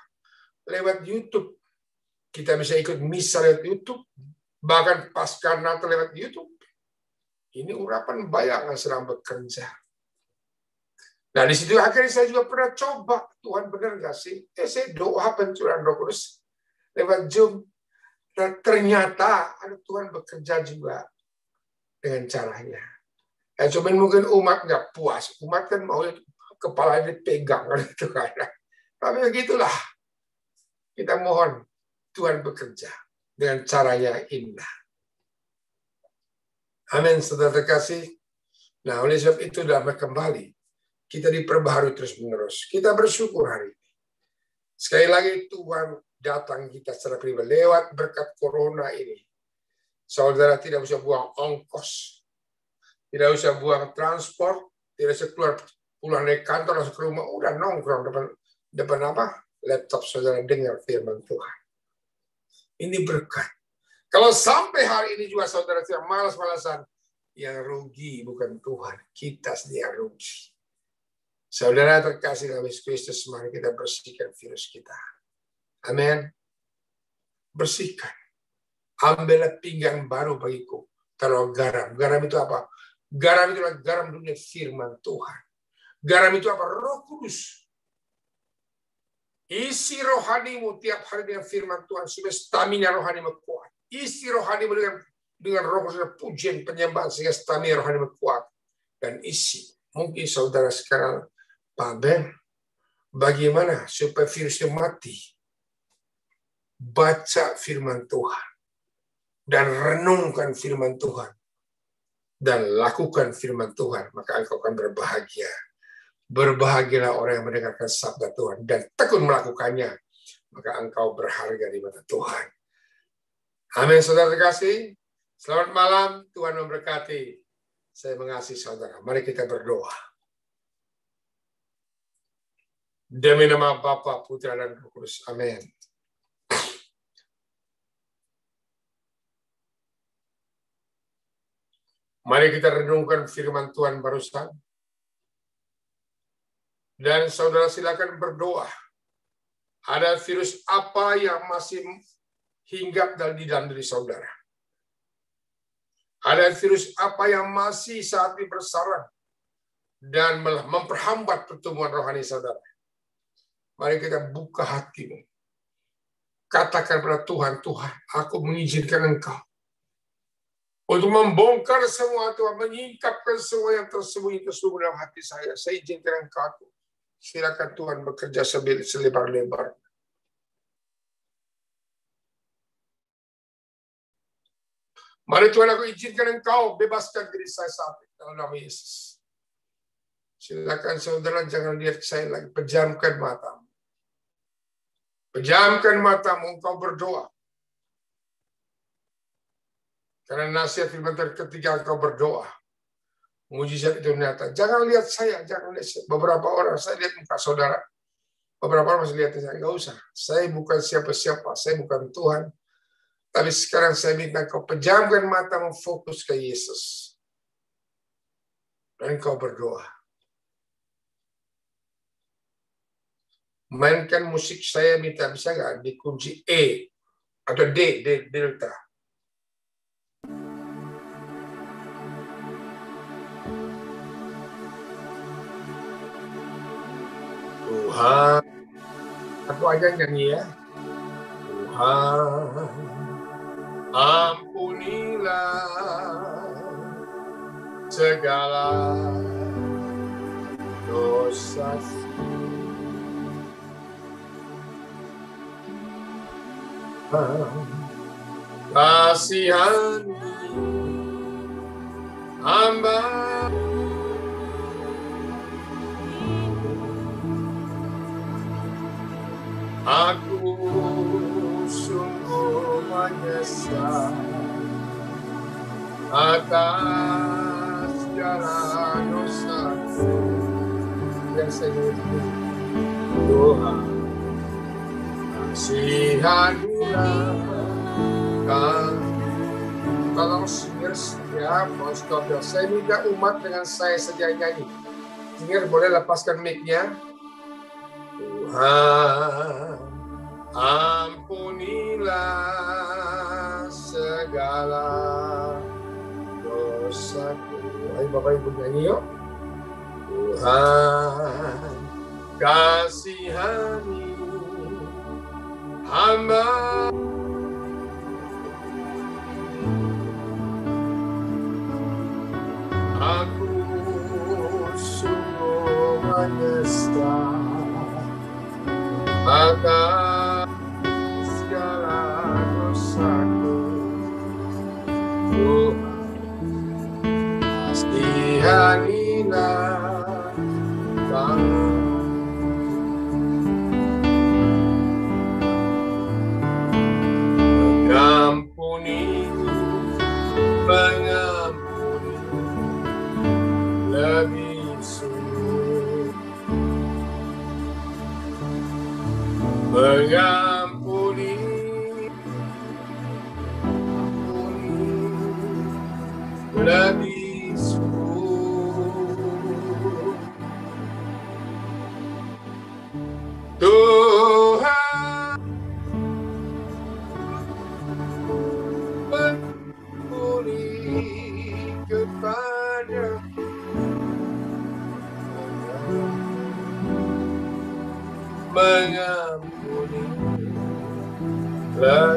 lewat YouTube. Kita bisa ikut misa lewat YouTube, bahkan pasca Natal lewat YouTube. Ini urapan bayangan sedang bekerja. Nah, di situ akhirnya saya juga pernah coba, Tuhan benar nggak sih? Saya doa pencurahan Roh Kudus lewat Zoom. Dan ternyata ada Tuhan bekerja juga dengan caranya. Cuma mungkin umat nggak puas. Umat kan mau kepala dipegang gitu kan. Tapi begitulah. Kita mohon Tuhan bekerja dengan caranya indah. Amin, saudara terkasih. Nah, oleh sebab itu dalam kembali kita diperbaharui terus-menerus. Kita bersyukur hari ini. Sekali lagi Tuhan datang kita secara pribadi lewat berkat corona ini. Saudara tidak usah buang ongkos, tidak usah buang transport, tidak usah keluar pulang dari kantor langsung ke rumah, udah nongkrong depan apa? Laptop saudara dengar firman Tuhan. Ini berkat. Kalau sampai hari ini juga saudara tidak malas-malasan, yang rugi bukan Tuhan, kita sendiri yang rugi. Saudara terkasih dalam Yesus Kristus, mari kita bersihkan virus kita. Amin. Bersihkan. Ambillah pinggan baru bagiku. Taruh garam. Garam itu apa? Garam itu adalah garam dunia firman Tuhan. Garam itu apa? Roh Kudus. Isi rohanimu tiap hari dengan firman Tuhan supaya stamina rohanimu kuat. Isi rohanimu dengan roh pujian penyembahan sehingga stamina rohanimu kuat. Dan isi. Mungkin saudara sekarang, Pak Ben, bagaimana supaya virusnya mati? Baca firman Tuhan. Dan renungkan firman Tuhan. Dan lakukan firman Tuhan. Maka engkau akan berbahagia. Berbahagialah orang yang mendengarkan sabda Tuhan dan tekun melakukannya, maka engkau berharga di mata Tuhan. Amin, saudara terkasih. Selamat malam, Tuhan memberkati. Saya mengasihi saudara. Mari kita berdoa. Demi nama Bapa, Putra, dan Roh Kudus. Amin. Mari kita renungkan firman Tuhan barusan. Dan saudara silakan berdoa. Ada virus apa yang masih hinggap di dalam diri saudara? Ada virus apa yang masih saat ini bersarang dan memperhambat pertumbuhan rohani saudara? Mari kita buka hatimu. Katakan pada Tuhan, Tuhan, aku mengizinkan Engkau untuk membongkar semua, Tuhan, menyingkapkan semua yang tersembunyi dalam hati saya. Saya izinkan Engkau. Silakan Tuhan bekerja selebar-lebar. Mari Tuhan, aku izinkan Engkau bebaskan diri saya saat ini dalam nama Yesus. Silakan saudara, jangan lihat saya lagi. Pejamkan matamu. Pejamkan matamu, engkau berdoa. Karena nasihat firman ketika engkau berdoa, mujizat itu nyata. Jangan lihat saya, jangan lihat saya. Beberapa orang, saya lihat muka saudara. Beberapa orang masih lihat saya, nggak usah. Saya bukan siapa-siapa, saya bukan Tuhan. Tapi sekarang saya minta kau pejamkan matamu, fokus ke Yesus. Dan kau berdoa. Mainkan musik saya, minta bisa nggak di kunci E atau D delta. Tuhan, aku aja nyanyi ya. Tuhan, ampunilah segala dosa. Kasihani hamba. Aku sungguh menyesal atas segala dosaku yang saya Tuhan, kasihanilah kami. Tolong ya, saya minta umat dengan saya saja nyanyi. Singer boleh lepaskan mic-nya. Tuhan, ampunilah segala dosaku. Ayo Bapak Ibu nyanyi yuk. Tuhan, kasihani hamba. Aku sungguh menyesal atas segala dosaku. Tuhan, kasihanilah kami. Mengampuni lebih sungguh, mengampuni lebih sungguh. Tuhan, kepada mengampuni Bapa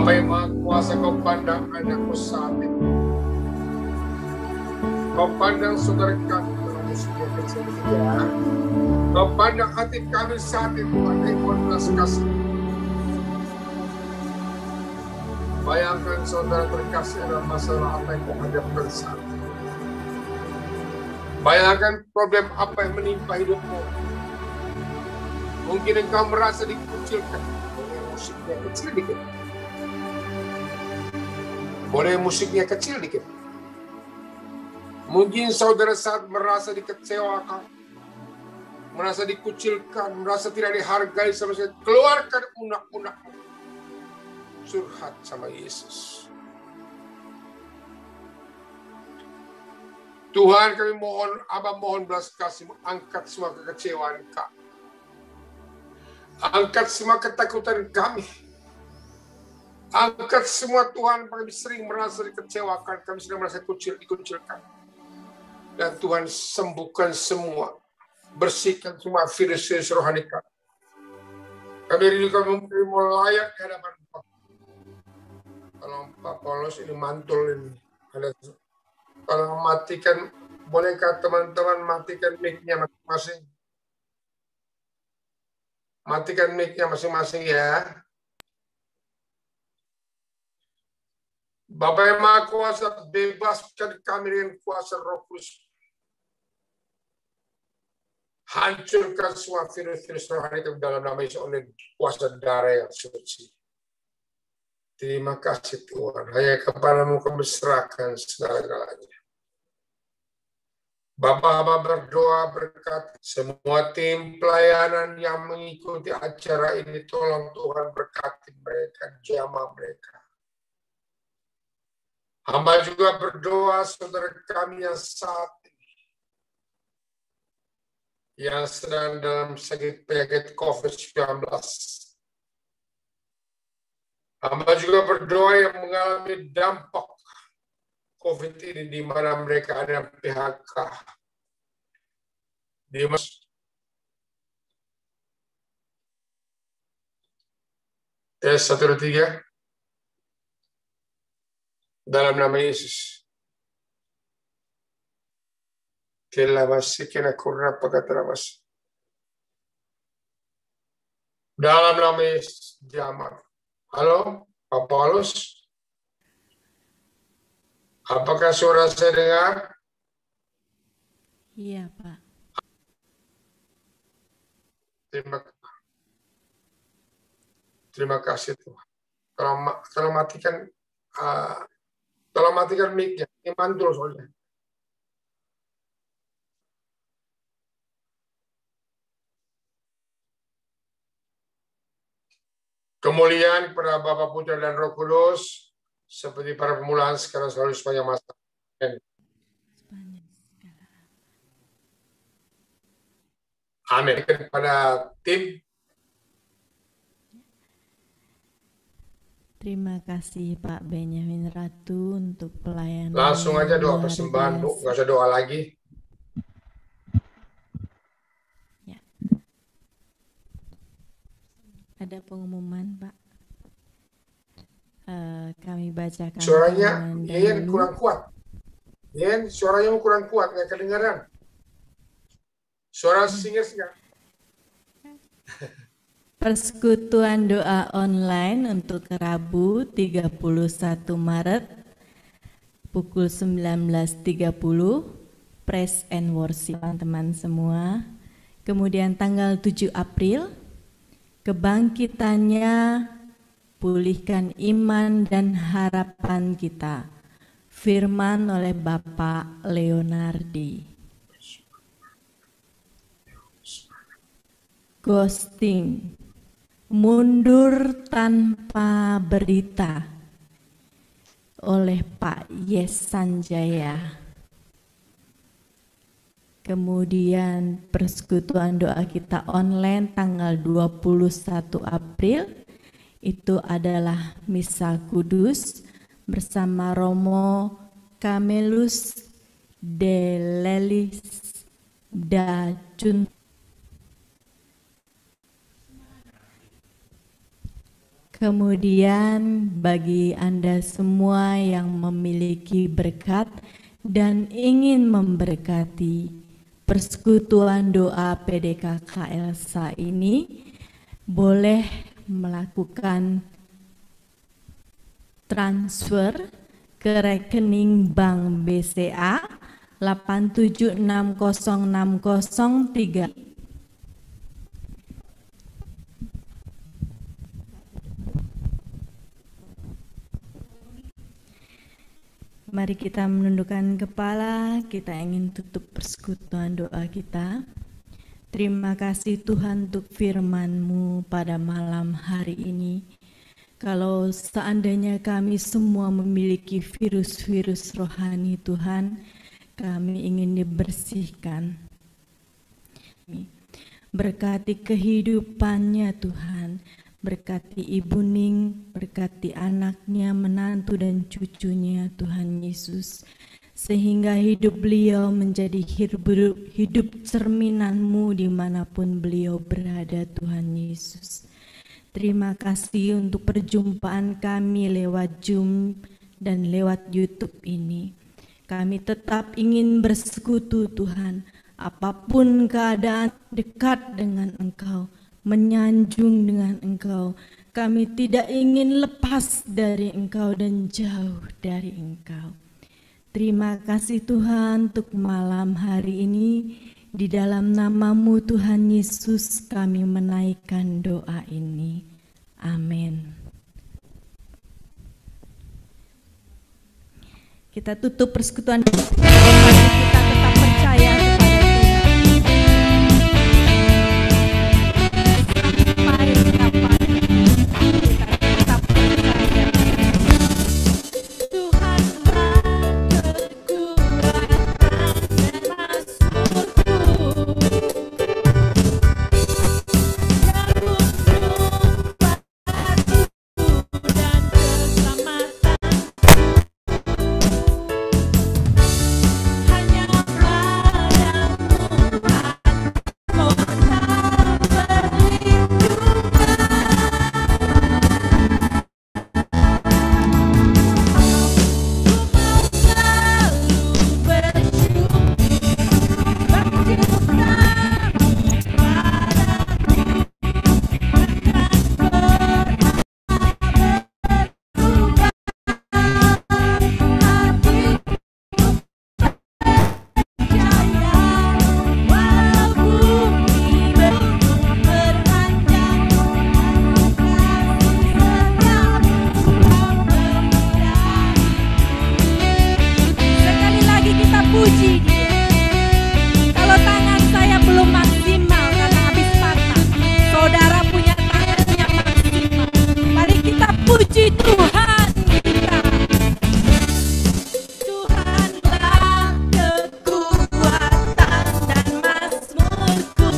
yang Maha Kuasa, Kau pandang anakmu saat ini. Kau pandang saudara kami dalam musiknya kecil ya. Kau pandang hati kami saat ini, Tuhan, yang belas kasih. Bayangkan saudara terkasih dalam masalah apa yang kau hadapkan saat ini. Bayangkan problem apa yang menimpa hidupmu. Mungkin engkau merasa dikucilkan. Boleh musiknya kecil dikit. Boleh musiknya kecil dikit. Mungkin saudara saat merasa dikecewakan, merasa dikucilkan, merasa tidak dihargai sama sekali. Keluarkan unek-unekmu. Curhat sama Yesus. Tuhan, kami mohon, Abah mohon belas kasih-Mu, angkat semua kekecewaan kami. Angkat semua ketakutan kami. Angkat semua Tuhan, kami sering merasa dikecewakan, kami sering merasa dikucilkan. Dan Tuhan sembuhkan semua. Bersihkan semua virus-virus rohani kami. Kami rindu kami layak di hadapan Bapak. Kalau Pak Paulus ini mantul ini. Kalau matikan, bolehkah teman-teman matikan mic-nya masing-masing? Matikan mic-nya masing-masing ya. Bapa yang Maha Kuasa, bebaskan kami dengan kuasa Roh Kudus. Hancurkan semua virus-virus rohani ke dalam nama Yesus oleh kuasa darah yang suci. Terima kasih Tuhan. Hanya kepadamu kami serahkan segala-galanya. Bapak berdoa berkat semua tim pelayanan yang mengikuti acara ini. Tolong Tuhan berkati mereka, jamah mereka. Hamba juga berdoa saudara kami yang saat ini, yang sedang dalam sakit penyakit COVID-19. Hamba juga berdoa yang mengalami dampak COVID ini di mana mereka ada PHK. Tes 1, 2, 3. Dalam nama Yesus. Dalam nama Yesus. Jamar. Halo, Pak Paulus. Apakah suara saya dengar? Iya, Pak. Terima kasih Tuhan. Kalau matikan mic-nya, ini mantul soalnya. Kemuliaan kepada Bapa, Putra dan Roh Kudus, seperti para permulaan sekarang selalu sepanjang masa. Amin. Kepada tim. Terima kasih Pak Benyamin Ratu untuk pelayanan. Langsung aja doa persembahan, Bu. Nggak usah doa lagi. Ya. Ada pengumuman, Pak. Kami bacakan. Suaranya Yen kurang kuat. Yen, suaranya kurang kuat, nggak kedengaran. Suara singa-singa. Persekutuan doa online untuk Rabu 31 Maret pukul 19.30 Praise and Worship teman-teman semua. Kemudian tanggal 7 April kebangkitannya pulihkan iman dan harapan kita. Firman oleh Bapak Leonardi. Ghosting, mundur tanpa berita oleh Pak Yes Sanjaya. Kemudian persekutuan doa kita online tanggal 21 April itu adalah Misa Kudus bersama Romo Camelus de Lelis da Jun. Kemudian bagi Anda semua yang memiliki berkat dan ingin memberkati persekutuan doa PDKK Elsa ini, boleh melakukan transfer ke rekening Bank BCA 8760603. Mari kita menundukkan kepala, kita ingin tutup persekutuan doa kita. Terima kasih Tuhan untuk firman-Mu pada malam hari ini. Kalau seandainya kami semua memiliki virus-virus rohani Tuhan, kami ingin dibersihkan. Berkati kehidupannya Tuhan, berkati Ibu Ning, berkati anaknya, menantu dan cucunya Tuhan Yesus. Sehingga hidup beliau menjadi hidup cerminan-Mu dimanapun beliau berada Tuhan Yesus. Terima kasih untuk perjumpaan kami lewat Zoom dan lewat YouTube ini. Kami tetap ingin bersekutu Tuhan, apapun keadaan, dekat dengan Engkau, menyanjung dengan Engkau. Kami tidak ingin lepas dari Engkau dan jauh dari Engkau. Terima kasih Tuhan untuk malam hari ini. Di dalam nama-Mu Tuhan Yesus kami menaikkan doa ini. Amin. Kita tutup persekutuan. Kita tetap percaya kepada Tuhan. Sampai kapan kita tetap percaya. Tuhanlah kekuatan dan masmurku.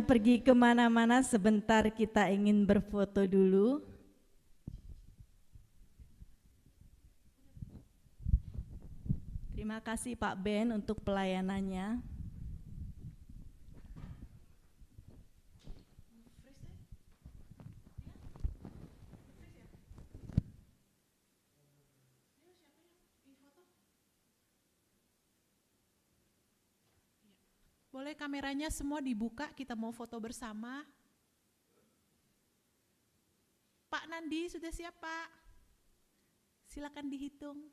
Pergi kemana-mana, sebentar kita ingin berfoto dulu. Terima kasih Pak Ben untuk pelayanannya. Boleh kameranya semua dibuka, kita mau foto bersama. Pak Nandi sudah siap, Pak? Silakan dihitung.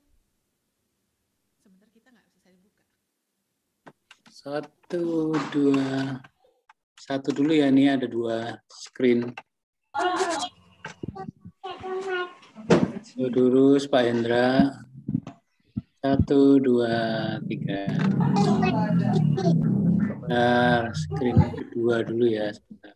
Sebentar, kita nggak bisa dibuka. 1, 2. 1 dulu ya, nih ada 2 screen. Lurus Pak Hendra. 1, 2, 3. Bentar, screen kedua dulu ya, sebentar.